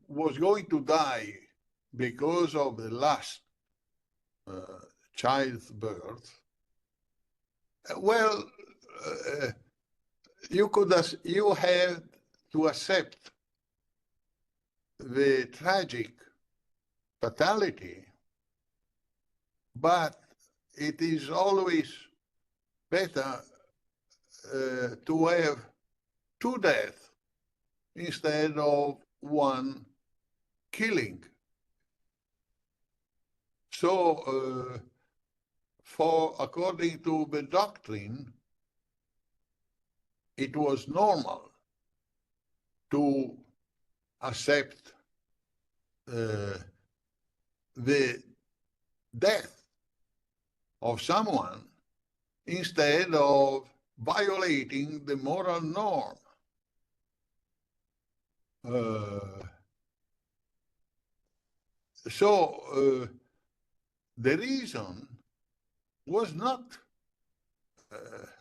was going to die because of the last childbirth, well, you have to accept the tragic fatality, but it is always better to have two deaths instead of one killing. So, according to the doctrine, it was normal to accept the death of someone instead of violating the moral norm. So the reason was not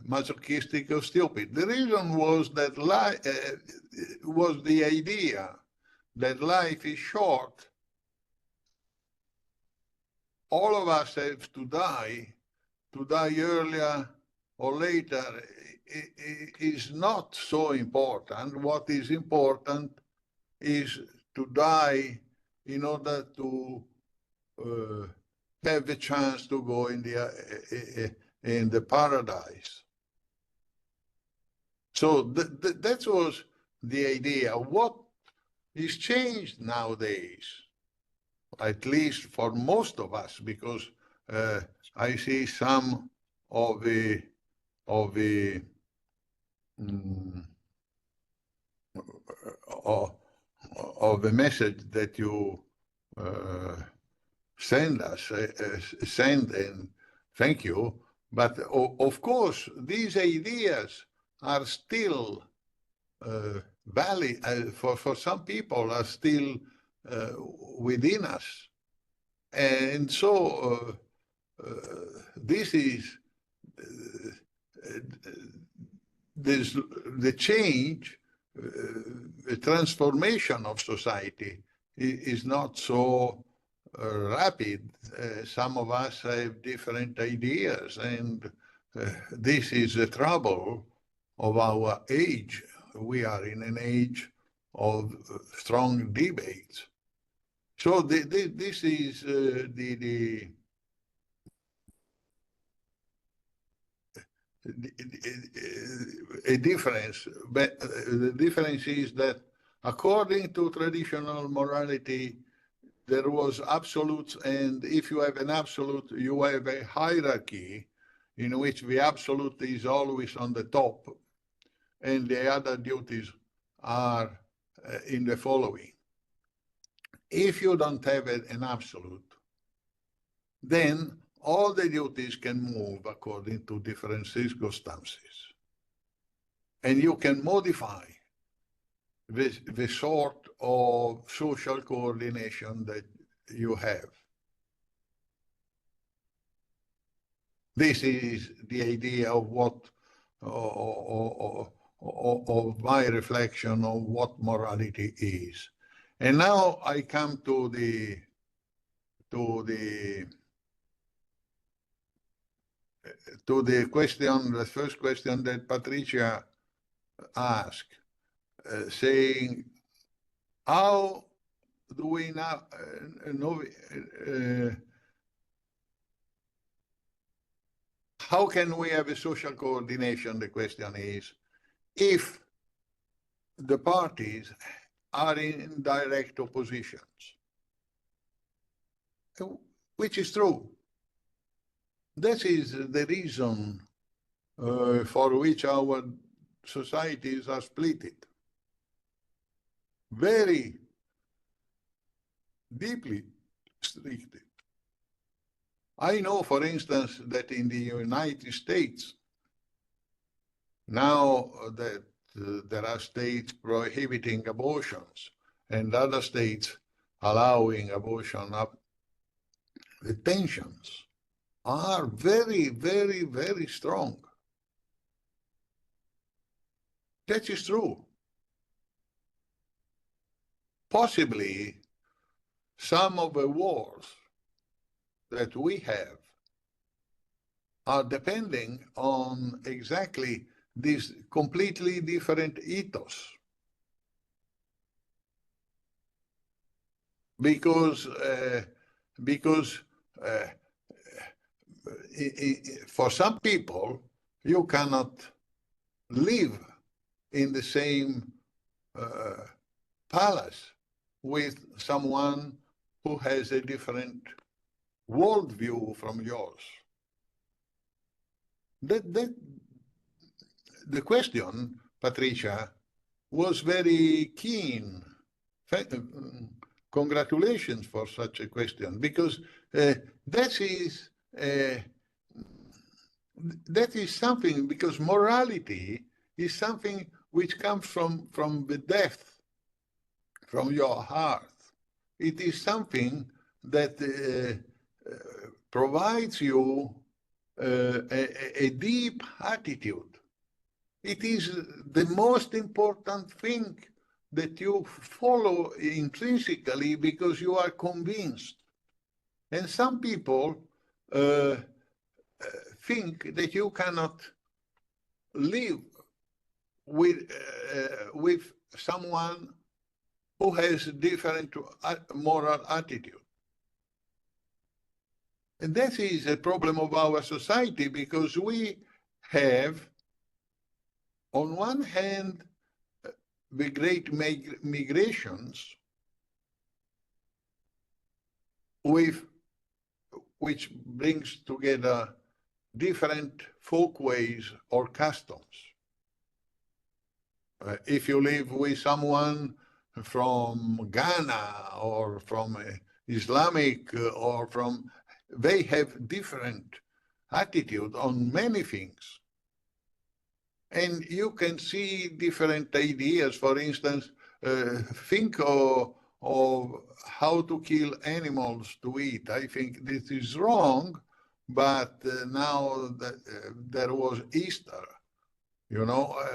masochistic or stupid. The reason was that was the idea that life is short. All of us have to die earlier or later is not so important. What is important is to die in order to have the chance to go in the paradise. So that was the idea. What is changed nowadays, at least for most of us, because I see some of the message that you send us, and thank you. But of course, these ideas are still valid for some people, are still within us. And so this is the change, the transformation of society is not so rapid. Some of us have different ideas, and this is the trouble of our age. We are in an age of strong debates. So this is a difference. But the difference is that according to traditional morality, there was absolutes, and if you have an absolute, you have a hierarchy in which the absolute is always on the top, and the other duties are in the following. If you don't have an absolute, then all the duties can move according to different circumstances. And you can modify the sort of social coordination that you have. This is the idea of what, of my reflection of what morality is. And now I come to the question, the first question that Patricia asked, saying, how do we now know, how can we have a social coordination, the question is, if the parties are in direct oppositions, which is true. That is the reason for which our societies are split. Very deeply restricted. I know, for instance, that in the United States, now that there are states prohibiting abortions and other states allowing abortion up, the tensions are very, very, very strong. That is true. Possibly some of the wars that we have are depending on exactly this completely different ethos. Because for some people, you cannot live in the same palace with someone who has a different worldview from yours. The question, Patricia, was very keen Congratulations for such a question, because that is something, because morality is something which comes from the depth, from your heart. It is something that provides you a deep attitude. It is the most important thing that you follow intrinsically because you are convinced. And some people think that you cannot live with someone who has different moral attitude. And that is a problem of our society, because we have, on one hand, the great migrations, which brings together different folkways or customs. If you live with someone from Ghana or from Islamic or from, they have different attitude on many things. And you can see different ideas. For instance, think of how to kill animals to eat. I think this is wrong, but now that there was Easter,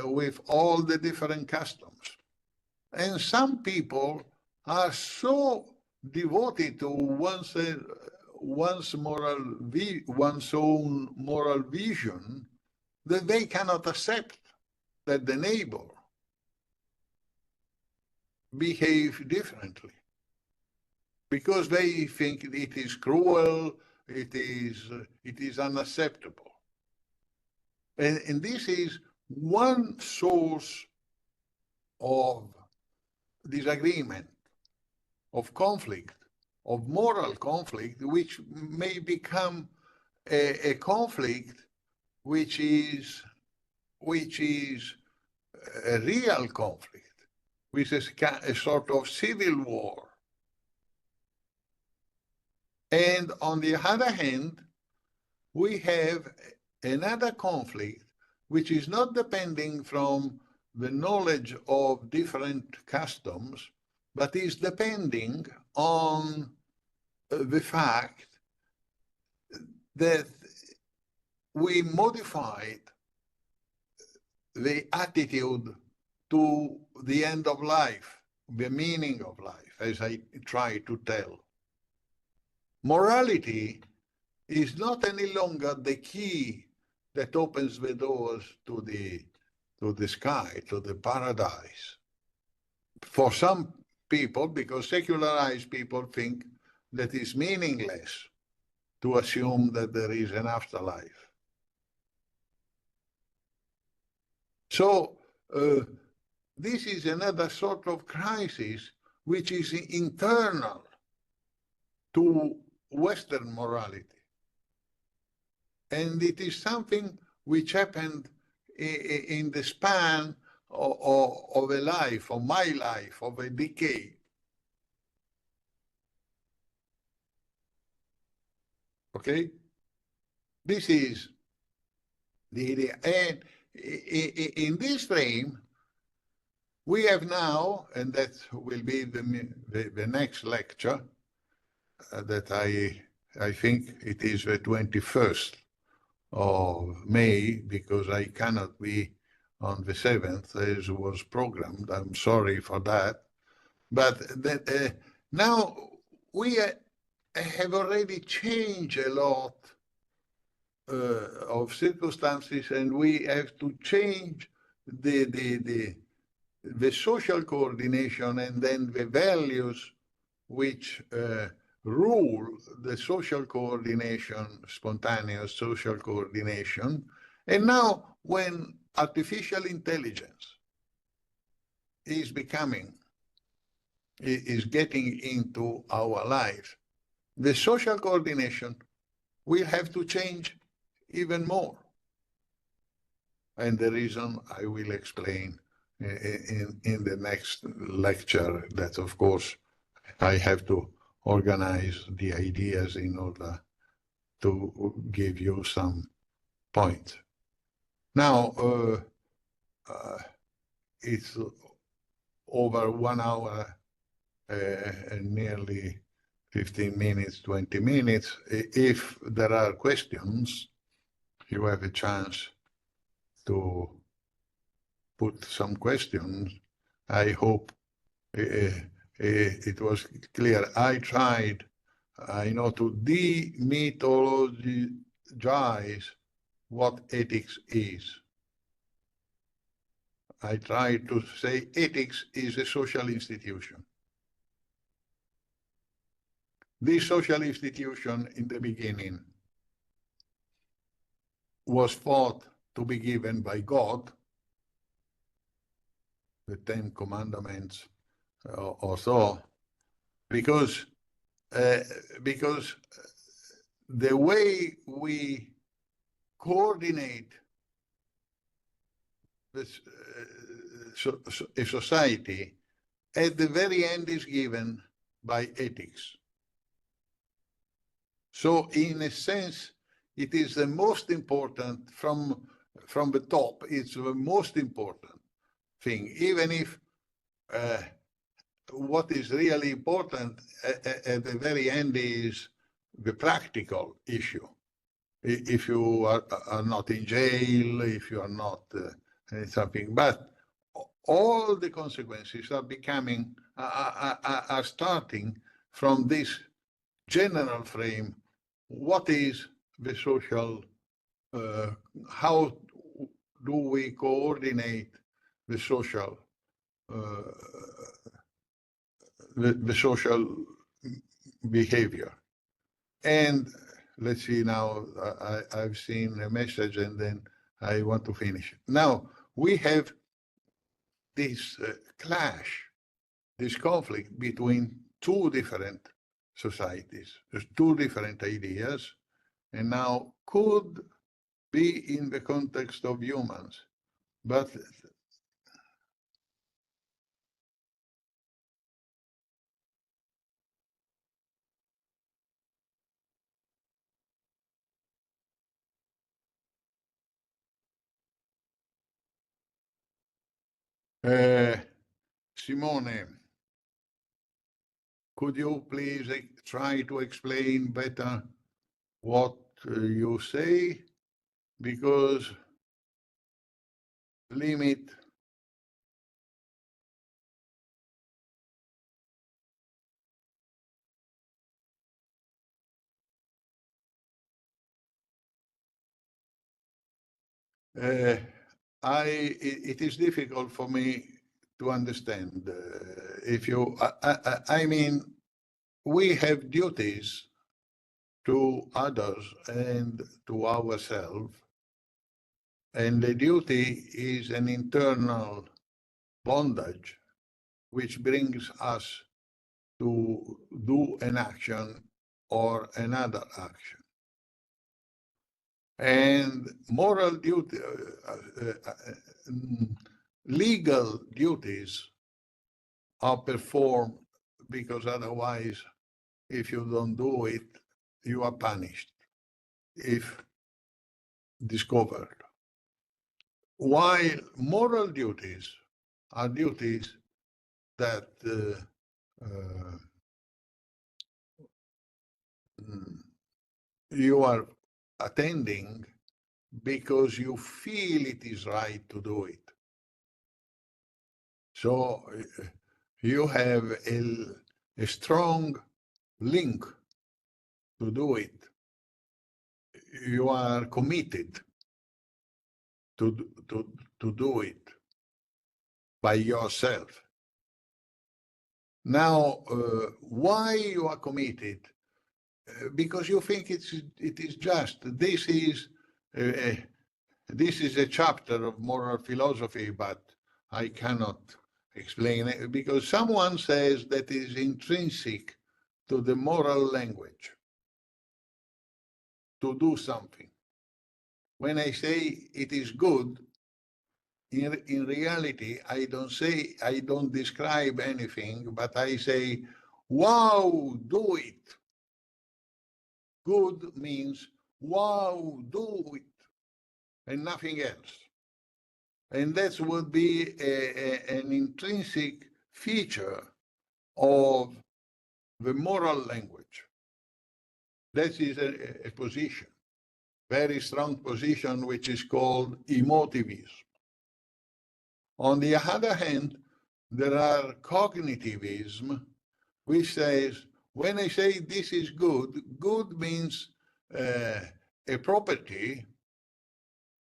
with all the different customs. And some people are so devoted to one's own moral vision that they cannot accept that the neighbor behave differently, because they think it is cruel, it is unacceptable. And this is one source of disagreement, of conflict, of moral conflict, which may become a conflict which is a real conflict, which is a sort of civil war. And on the other hand, we have another conflict which is not depending from the knowledge of different customs, but is depending on the fact that we modified the attitude to the end of life, the meaning of life, as I try to tell. Morality is not any longer the key that opens the doors to the sky, to the paradise. For some people, because secularized people think that it's meaningless to assume that there is an afterlife. So this is another sort of crisis which is internal to Western morality. And it is something which happened in the span of a life, of my life, of a decade. Okay? This is the idea. And in this frame, we have now, and that will be the next lecture, that I think it is the 21st of May, because I cannot be on the 7th as was programmed. I'm sorry for that. But that, now we have already changed a lot of circumstances, and we have to change the social coordination and then the values which rule the social coordination, spontaneous social coordination. And now when artificial intelligence is getting into our lives, the social coordination will have to change even more. And the reason I will explain in the next lecture. That, of course, I have to organize the ideas in order to give you some points. Now, it's over 1 hour and nearly 15 minutes, 20 minutes. If there are questions, you have a chance to put some questions. I hope it was clear. I tried, to demythologize what ethics is. I tried to say ethics is a social institution. This social institution in the beginning was thought to be given by God, the Ten Commandments or so, because the way we coordinate this, a society at the very end is given by ethics. So in a sense, it is the most important from the top. It's the most important thing, even if what is really important at the very end is the practical issue. If you are not in jail, if you are not something, but all the consequences are becoming, are starting from this general frame. What is the social, how do we coordinate the social, the social behavior? And let's see now, I've seen a message and then I want to finish. Now, we have this clash, this conflict between two different societies. There's two different ideas, and now could be in the context of humans, but Simone, could you please try to explain better what you say? Because limit it is difficult for me to understand. If you, I mean, we have duties to others and to ourselves, and the duty is an internal bondage which brings us to do an action or another action. And moral duty, legal duties are performed because otherwise, if you don't do it, you are punished if discovered. While moral duties are duties that you are attending because you feel it is right to do it. So you have a strong link to do it. You are committed to do it by yourself. Now, why you are committed? Because you think it is just. This is a chapter of moral philosophy, but I cannot explain it because someone says that is intrinsic to the moral language to do something. When I say it is good, in reality, I don't describe anything, but I say, wow, do it. Good means, wow, do it, and nothing else. And that would be an intrinsic feature of the moral language. That is a position, very strong position, which is called emotivism. On the other hand, there are cognitivism, which says, when I say this is good, good means a property,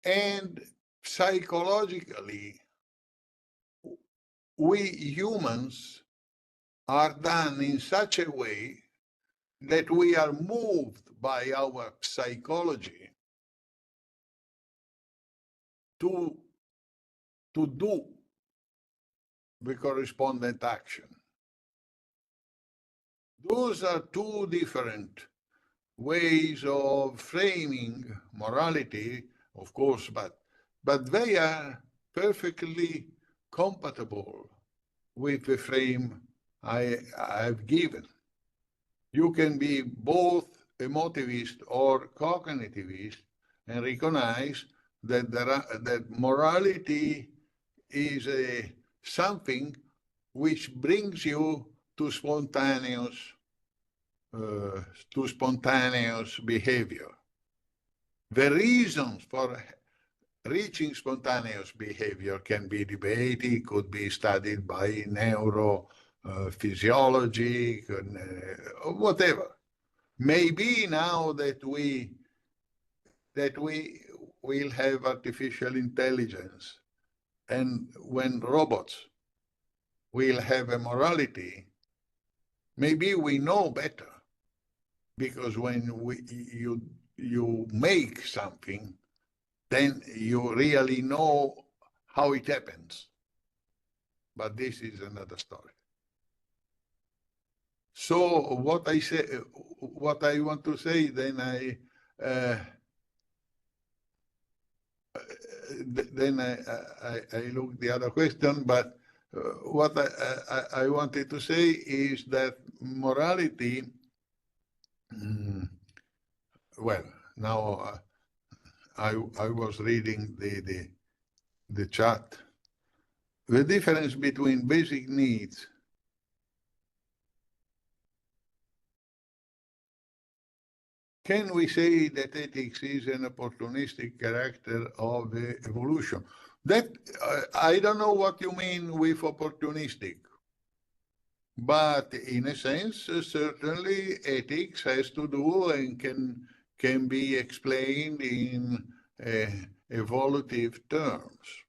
and psychologically, we humans are done in such a way that we are moved by our psychology to do the correspondent action. Those are two different ways of framing morality, of course, but they are perfectly compatible with the frame I've given. You can be both emotivist or cognitivist and recognize that that morality is something which brings you to spontaneous behavior. The reasons for reaching spontaneous behavior can be debated, could be studied by neurophysiology, whatever. Maybe now that we will have artificial intelligence, and when robots will have a morality, maybe we know better, because when you make something, then you really know how it happens. But this is another story. So what I want to say, then I look the other question, but what I wanted to say is that morality, well, now I was reading the chat. The difference between basic needs can we say that ethics is an opportunistic character of the evolution? That I don't know what you mean with opportunistic, but in a sense, certainly ethics has to do and can be explained in evolutive terms.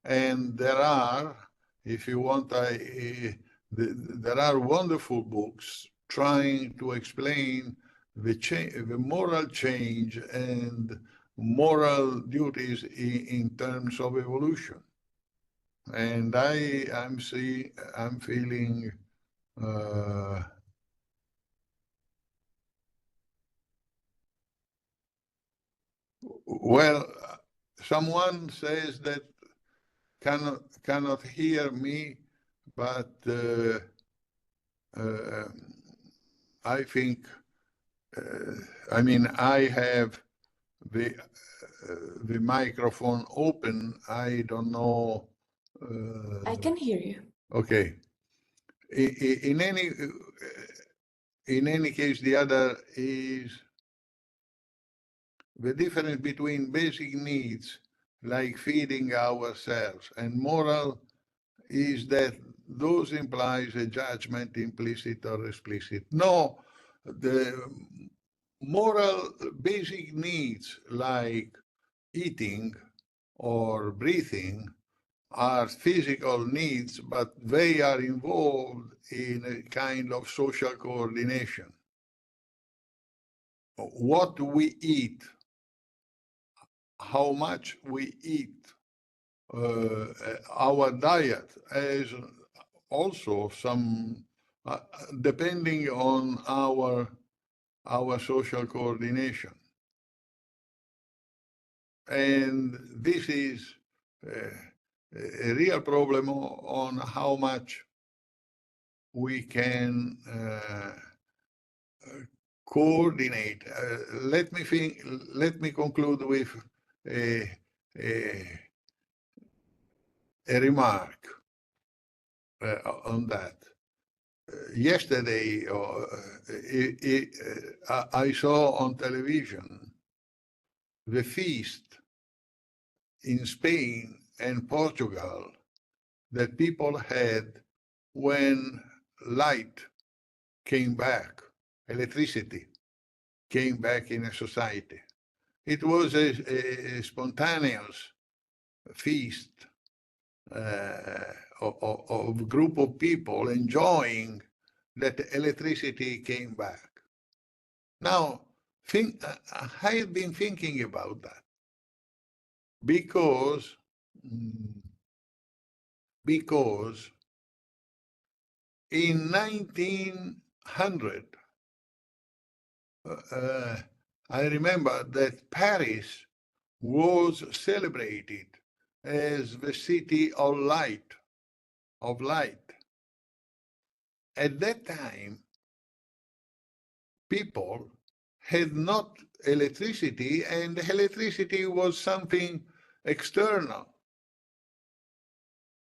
And there are, if you want, there are wonderful books trying to explain the moral change and moral duties in terms of evolution. And I'm feeling well, someone says that cannot hear me, but I think, I mean, I have the microphone open. I don't know. I can hear you. Okay. In any case, the other is the difference between basic needs like feeding ourselves and moral is that those implies a judgment, implicit or explicit. No, the moral basic needs like eating or breathing are physical needs, but they are involved in a kind of social coordination. What we eat, how much we eat, our diet has also some, depending on our social coordination. And this is a real problem on how much we can coordinate. Let me conclude with a, a, a remark on that. Yesterday, I saw on television the feast in Spain and Portugal that people had when light came back, electricity came back in a society. It was a spontaneous feast of a group of people enjoying that electricity came back. Now, I have been thinking about that because in 1900, I remember that Paris was celebrated as the city of light, of light. At that time, people had not electricity, and electricity was something external,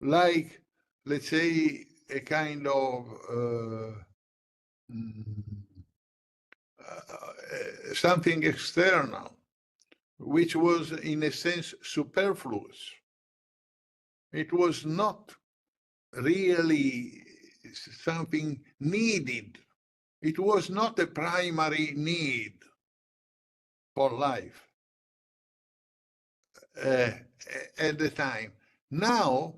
like, let's say, a kind of something external, which was in a sense superfluous. It was not really something needed. It was not a primary need for life at the time. Now,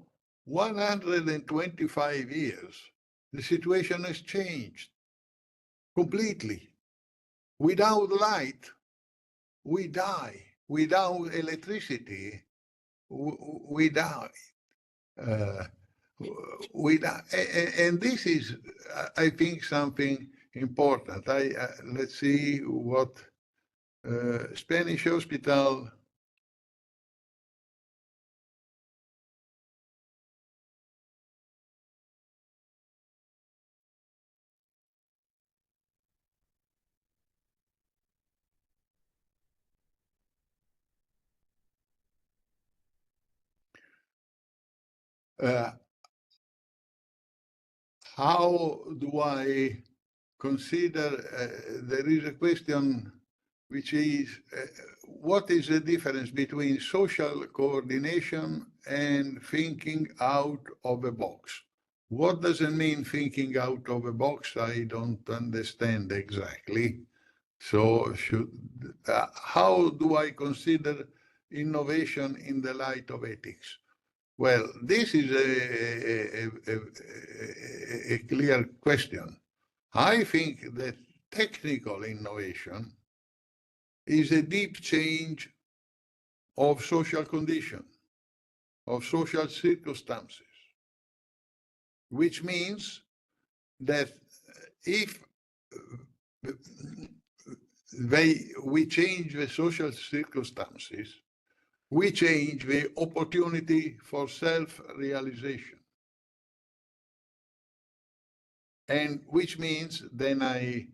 125 years, the situation has changed completely. Without light, we die. Without electricity, we die. And this is, I think, something important. Let's see what Spanish hospital. How do I consider, there is a question which is, what is the difference between social coordination and thinking out of a box? What does it mean, thinking out of a box? I don't understand exactly. So how do I consider innovation in the light of ethics? Well, this is a clear question. I think that technical innovation is a deep change of social condition, of social circumstances, which means that if we change the social circumstances, we change the opportunity for self-realization. And which means, then I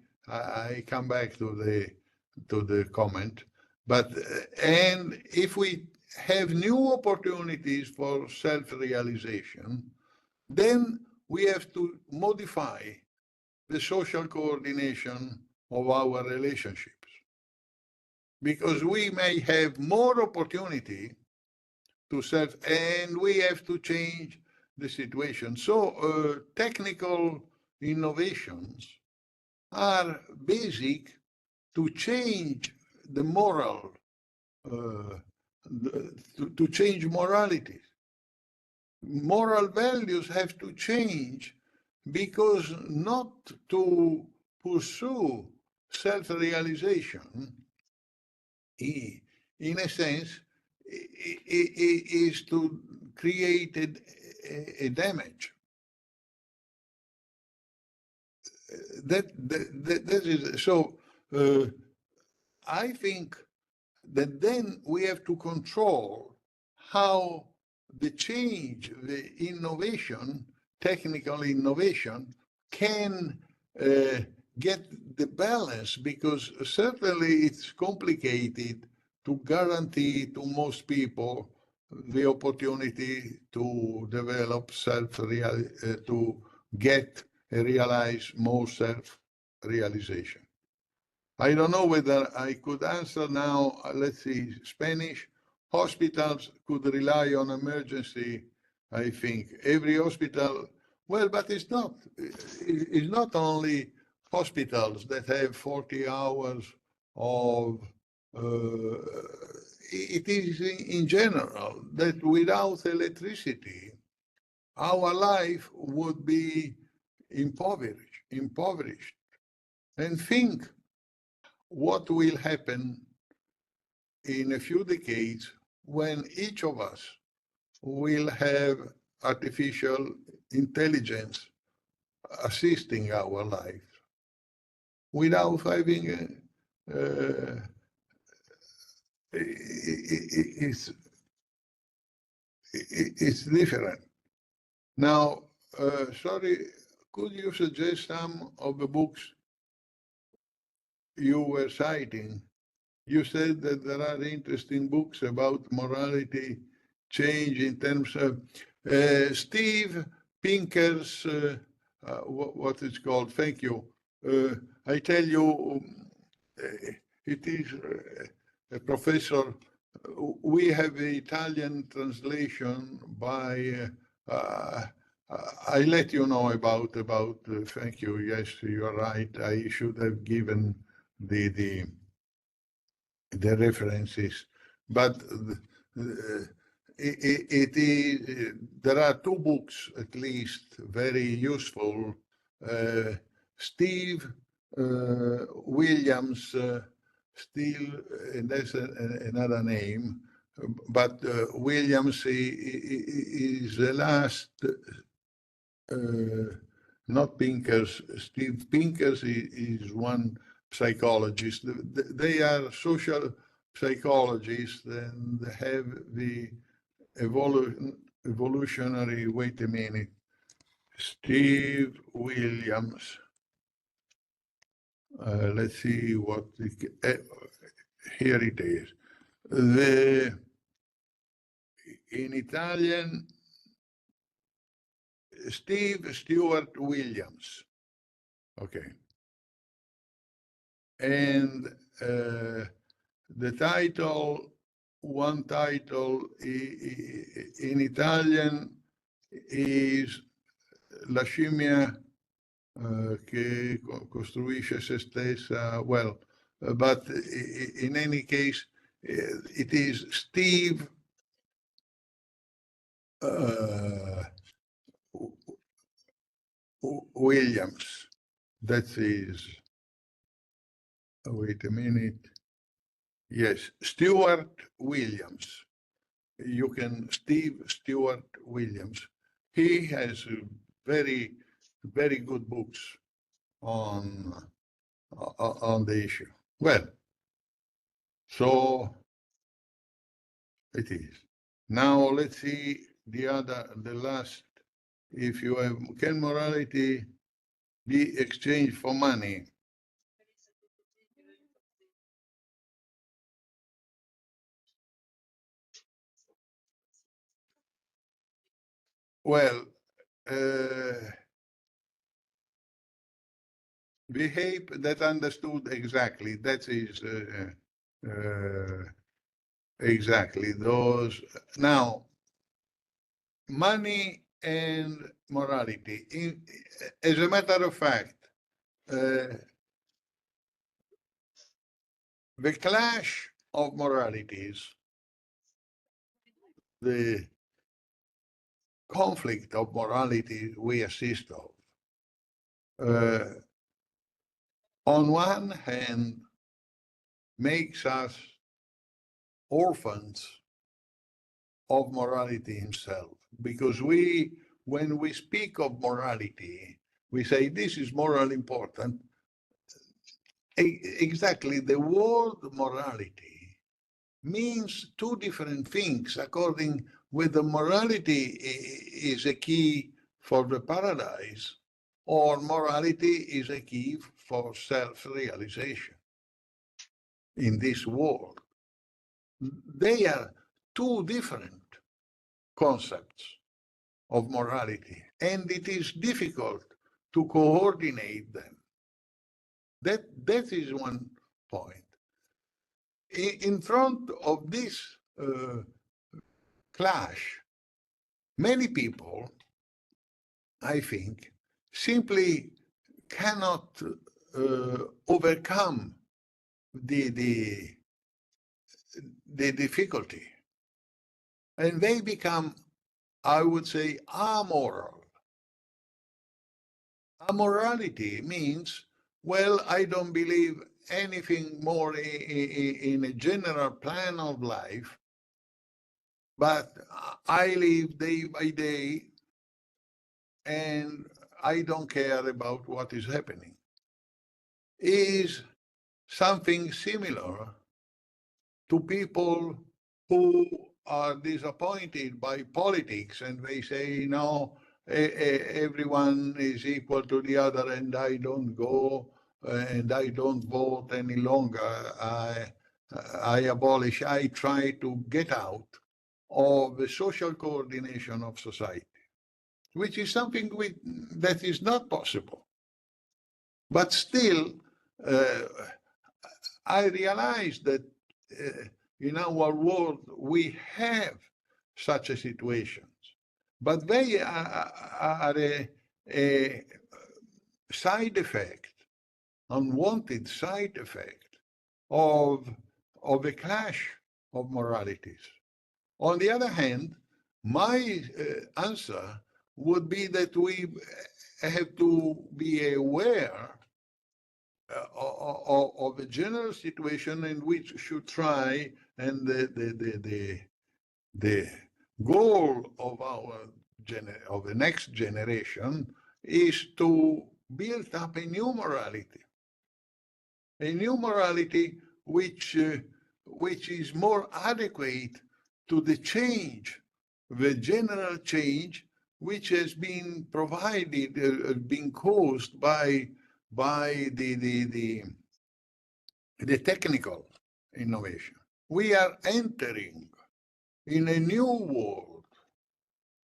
come back to the comment, but and if we have new opportunities for self-realization, then we have to modify the social coordination of our relationships, because we may have more opportunity to self, and we have to change the situation. So technical innovations are basic to change the moral, to change moralities. Moral values have to change, because not to pursue self-realization, in a sense, is to create a damage. That is so. I think that then we have to control how the change, the innovation, technical innovation can get the balance, because certainly it's complicated to guarantee to most people the opportunity to develop to get and realize more self-realization. I don't know whether I could answer now, let's see, Spanish. Hospitals could rely on emergency, I think. Every hospital, well, but it's not only hospitals that have 40 hours of, it is in general that without electricity, our life would be impoverished. And think what will happen in a few decades when each of us will have artificial intelligence assisting our life without having it's different. Now, sorry, could you suggest some of the books you were citing? You said that there are interesting books about morality change in terms of Steve Pinker's, what it's called, thank you. I tell you, it is a professor. We have the Italian translation by, I let you know about thank you, yes, you're right. I should have given the references, but it is, there are two books at least very useful. Steve Williams, still, and that's another name, but Williams is the last, not Pinkers. Steve Pinkers is one psychologist. They are social psychologists and have the evolutionary, wait a minute, Steve Williams. Let's see what, here it is. In Italian, Steve Stewart Williams. Okay. And the title, one title in Italian is La scimmia che costruisce se stessa. Well, but in any case, it is Steve Williams. That is, wait a minute. Yes, Stewart Williams. You can, Steve Stewart Williams. He has very, very good books on the issue. Well, so it is. Now let's see the last. If you have, can morality be exchanged for money? Well, behave that understood exactly. That is exactly those. Now, money and morality. As a matter of fact, the clash of moralities, the conflict of morality we assist of, on one hand, makes us orphans of morality himself, because when we speak of morality, we say this is morally important. Exactly, the word morality means two different things according whether morality is a key for the paradise or morality is a key for self-realization in this world. They are two different concepts of morality, and it is difficult to coordinate them. That is one point. In front of this clash, many people, I think, simply cannot overcome the difficulty, and they become, I would say, amoral. Amorality means, well, I don't believe anything more in a general plan of life, but I live day by day and I don't care about what is happening. Is something similar to people who are disappointed by politics and they say, no, everyone is equal to the other and I don't go and I don't vote any longer. I abolish, I try to get out of the social coordination of society, which is something that is not possible. But still, I realize that in our world we have such a situations, but they are a side effect, unwanted side effect of a clash of moralities. On the other hand, my answer would be that we have to be aware of a general situation in which should try, and the goal of of the next generation is to build up a new morality which is more adequate to the change, the general change which has been provided, been caused by the technical innovation. We are entering in a new world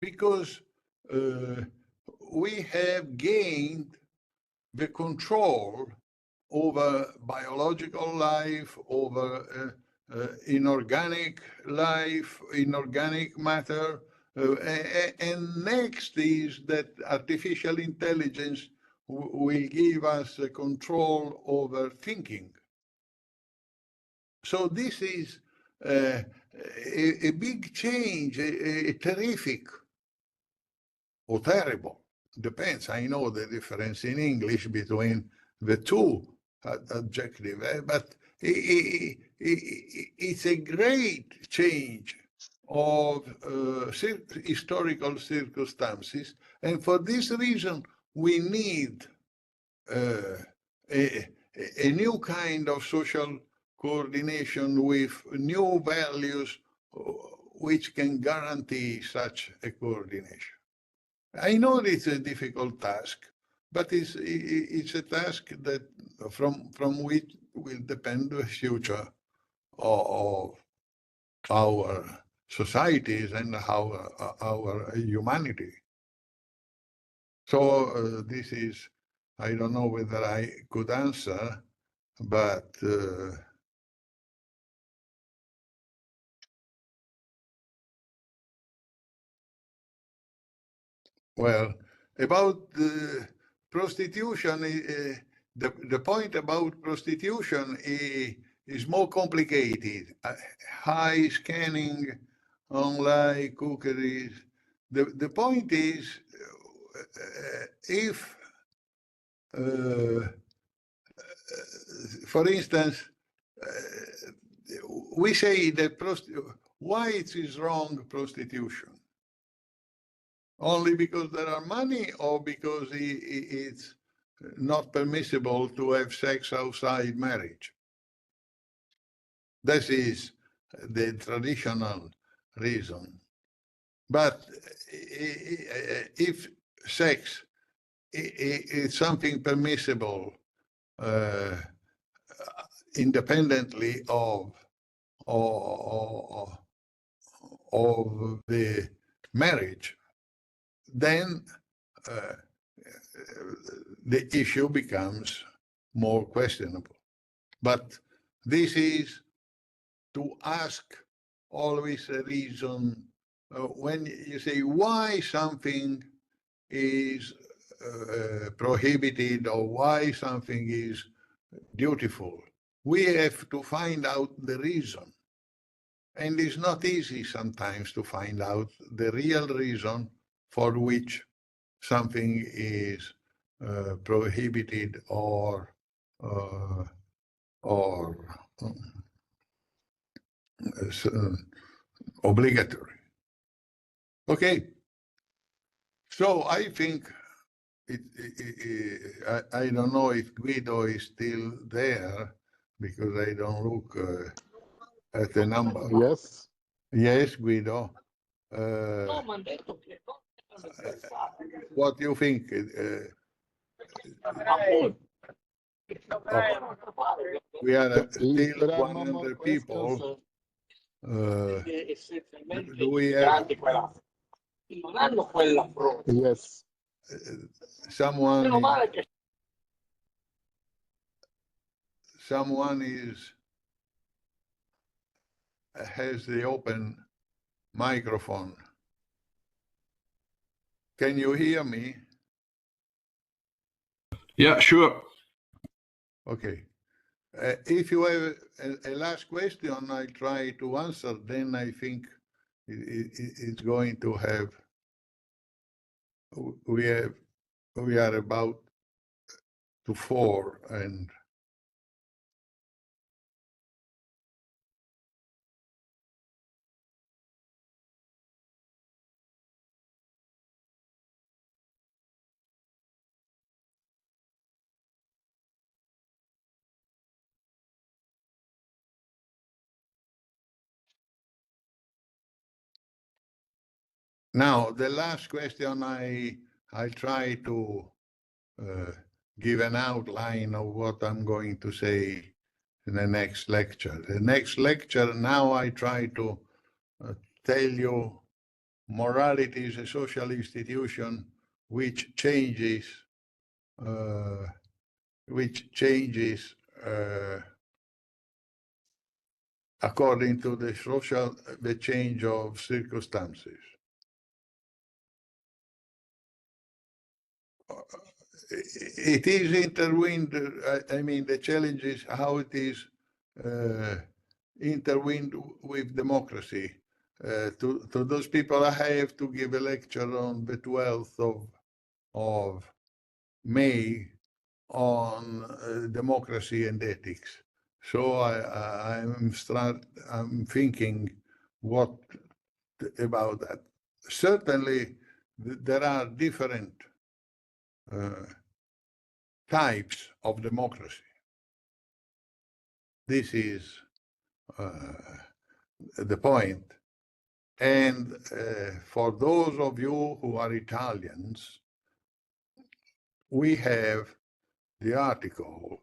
because we have gained the control over biological life, over inorganic life, inorganic matter. And next is that artificial intelligence will give us control over thinking. So this is a big change, a terrific or terrible, depends. I know the difference in English between the two adjective, but it's a great change of historical circumstances. And for this reason, we need a new kind of social coordination with new values which can guarantee such a coordination. I know it's a difficult task, but it's a task that from which will depend the future of our societies and our humanity. So this is, I don't know whether I could answer, but well, about prostitution, the point about prostitution is more complicated. High scanning, online cookies. The point is, if, for instance, we say that why it is wrong prostitution? Only because there are money, or because it's not permissible to have sex outside marriage? This is the traditional reason. But if sex is something permissible independently of the marriage, then the issue becomes more questionable. But this is to ask always a reason. When you say why something is prohibited or why something is dutiful, we have to find out the reason. And it's not easy sometimes to find out the real reason for which something is prohibited or obligatory. Okay, so I think I don't know if Guido is still there because I don't look at the number. Yes. Yes, Guido. What do you think? We are If still there are no more 100 people. questions, Do we have yes. someone has the open microphone? Can you hear me? Yeah, sure. Okay. If you have a last question, I'll try to answer. Then I think it's going to have. We are about to 4, and now the last question I try to give an outline of what I'm going to say in the next lecture. The next lecture, now I try to tell you morality is a social institution which changes according to the change of circumstances. It is intertwined. I mean, the challenge is how it is intertwined with democracy. To those people, I have to give a lecture on the 12th of May on democracy and ethics. So I'm thinking what about that. Certainly, there are different types of democracy. This is the point. And for those of you who are Italians, we have the article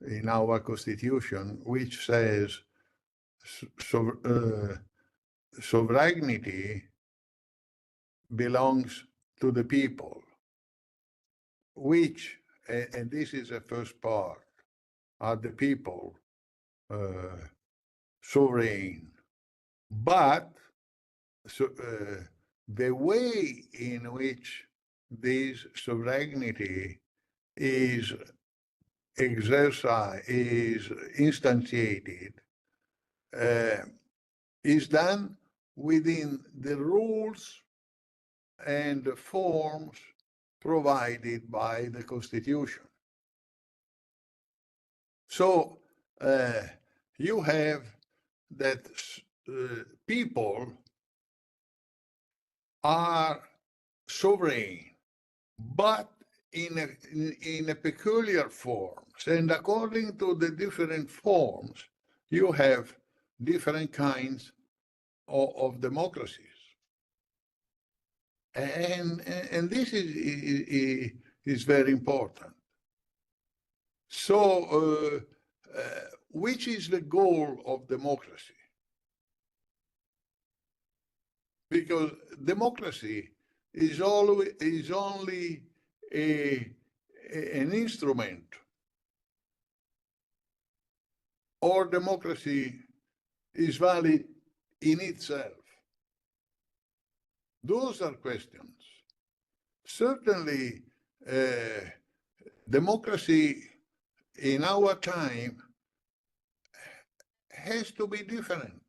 in our constitution which says sovereignty belongs to the people, which, and this is the first part, are the people sovereign. But the way in which this sovereignty is exercised, is instantiated, is done within the rules and the forms provided by the Constitution. So you have that people are sovereign, but in a peculiar forms. And according to the different forms, you have different kinds of democracies. And this is very important. So, which is the goal of democracy? Because democracy is only an instrument, or democracy is valid in itself. Those are questions. Certainly, democracy in our time has to be different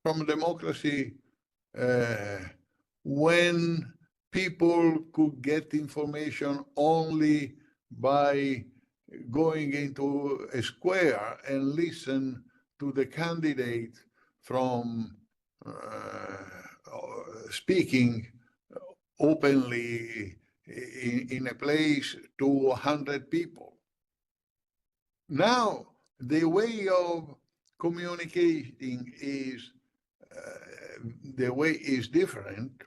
from democracy when people could get information only by going into a square and listen to the candidate from speaking openly in a place to 100 people. Now, the way of communicating is the way is different,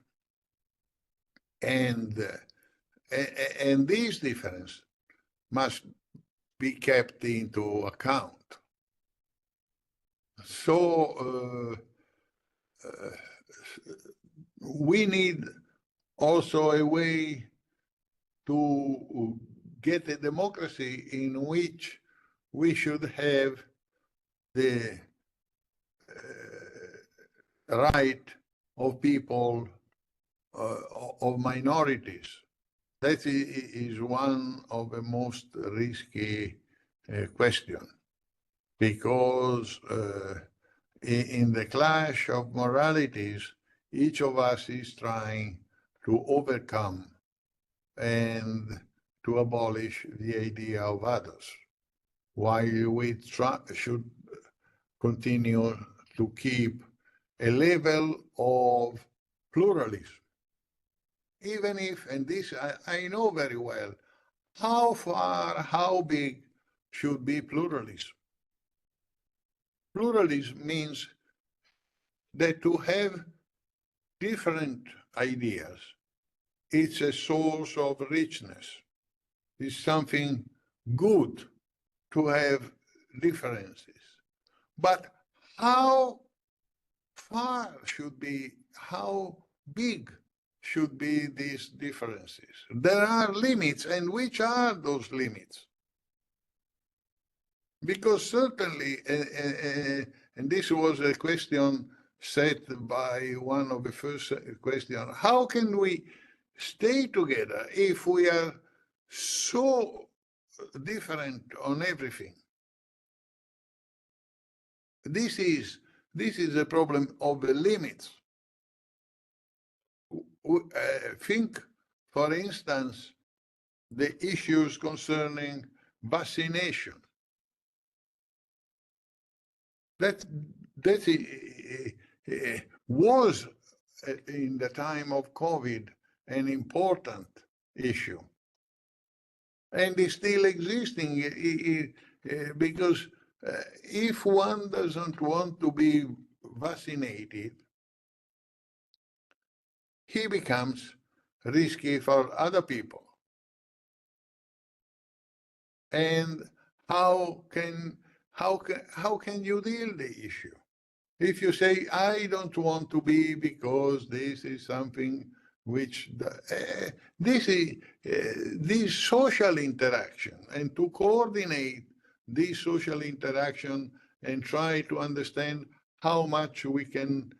and this difference must be kept into account. So we need also a way to get a democracy in which we should have the right of people, of minorities. That is one of the most risky questions, because in the clash of moralities, each of us is trying to overcome and to abolish the idea of others, while we should continue to keep a level of pluralism. Even if, and this I know very well, how far, how big should be pluralism? Pluralism means that to have different ideas, it's a source of richness. It's something good to have differences. But how far should be, how big should be these differences? There are limits, and which are those limits? Because certainly, and this was a question set by one of the first questions, how can we stay together if we are so different on everything? This is a problem of the limits. Think, for instance, the issues concerning vaccination. That was in the time of COVID an important issue, and is still existing because if one doesn't want to be vaccinated, he becomes risky for other people. And how can you deal the issue? If you say, I don't want to be because this is something which this social interaction, and to coordinate this social interaction and try to understand how much we can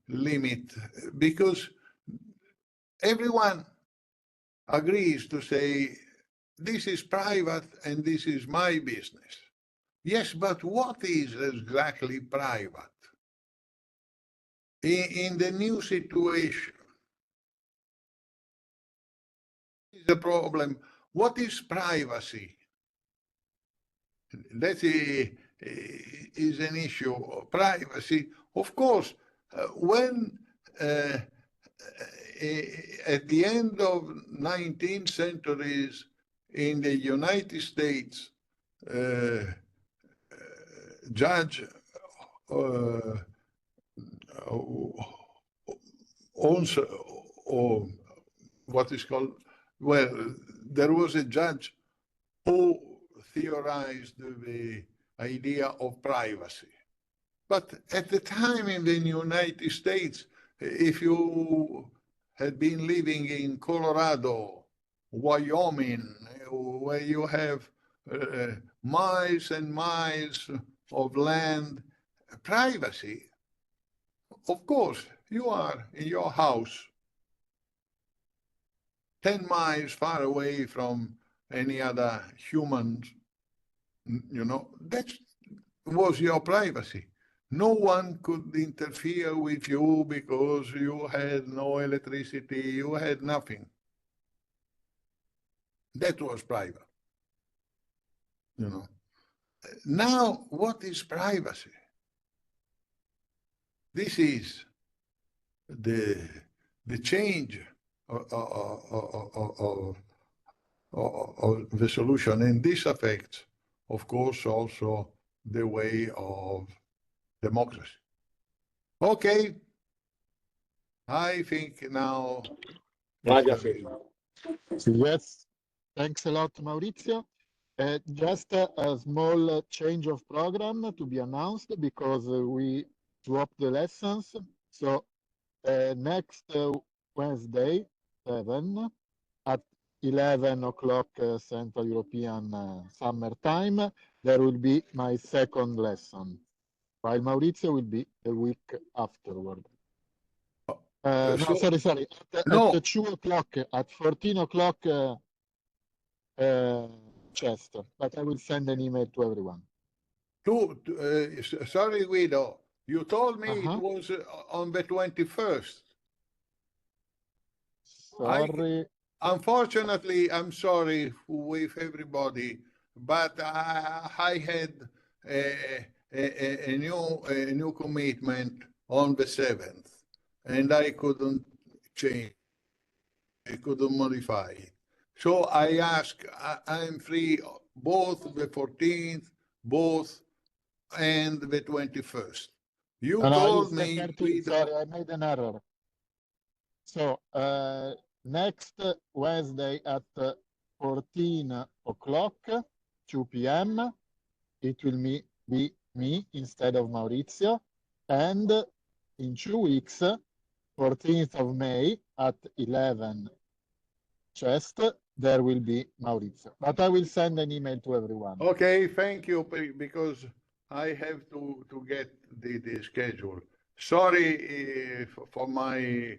limit, because everyone agrees to say, this is private and this is my business. Yes, but what is exactly private? In the new situation, is the problem, what is privacy? That is an issue of privacy. Of course, when at the end of 19th centuries in the United States, Judge or what is called, well, there was a judge who theorized the idea of privacy. But at the time in the United States, if you had been living in Colorado, Wyoming, where you have miles and miles of land, privacy, of course, you are in your house 10 miles far away from any other humans, that was your privacy. No one could interfere with you because you had no electricity, you had nothing. That was private. Now, what is privacy? This is the change of the solution, and this affects, of course, also the way of democracy. Okay, I think now. Yes, thanks a lot, Maurizio. Just a small change of program to be announced because we swapped the lessons. So next Wednesday, 7 at 11 o'clock Central European Summer Time, there will be my second lesson, while Maurizio will be a week afterward. No, sorry. At 2 o'clock, at 14 o'clock chest, but I will send an email to everyone. Sorry, Guido, you told me it was on the 21st. Sorry. Unfortunately, I'm sorry with everybody, but I had a new commitment on the 7th, and I couldn't change. I couldn't modify it. So I asked, I'm free both the 14th, and the 21st. You told me. Sorry, I made an error. So next Wednesday at 14 o'clock, 2 p.m., it will be me instead of Maurizio. And in 2 weeks, 14th of May at 11 chest, there will be Maurizio. But I will send an email to everyone. Okay, thank you, because I have to get the schedule. Sorry for my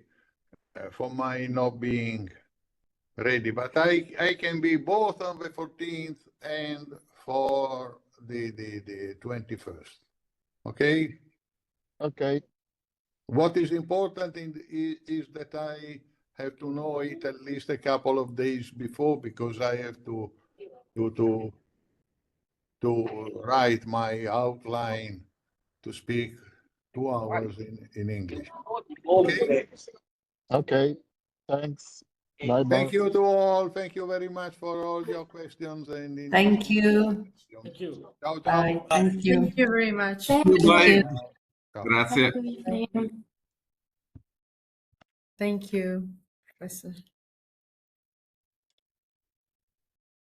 not being ready, but I can be both on the 14th and for the 21st. Okay? Okay. What is important is that I have to know it at least a couple of days before, because I have to write my outline to speak 2 hours in English. Okay? Okay, thanks. Bye-bye. Thank you to all. Thank you very much for all your questions. And Thank you. Thank you. Ciao, Bye. Thank you. Thank you very much. Goodbye. ciao. Grazie. Thank you, Professor.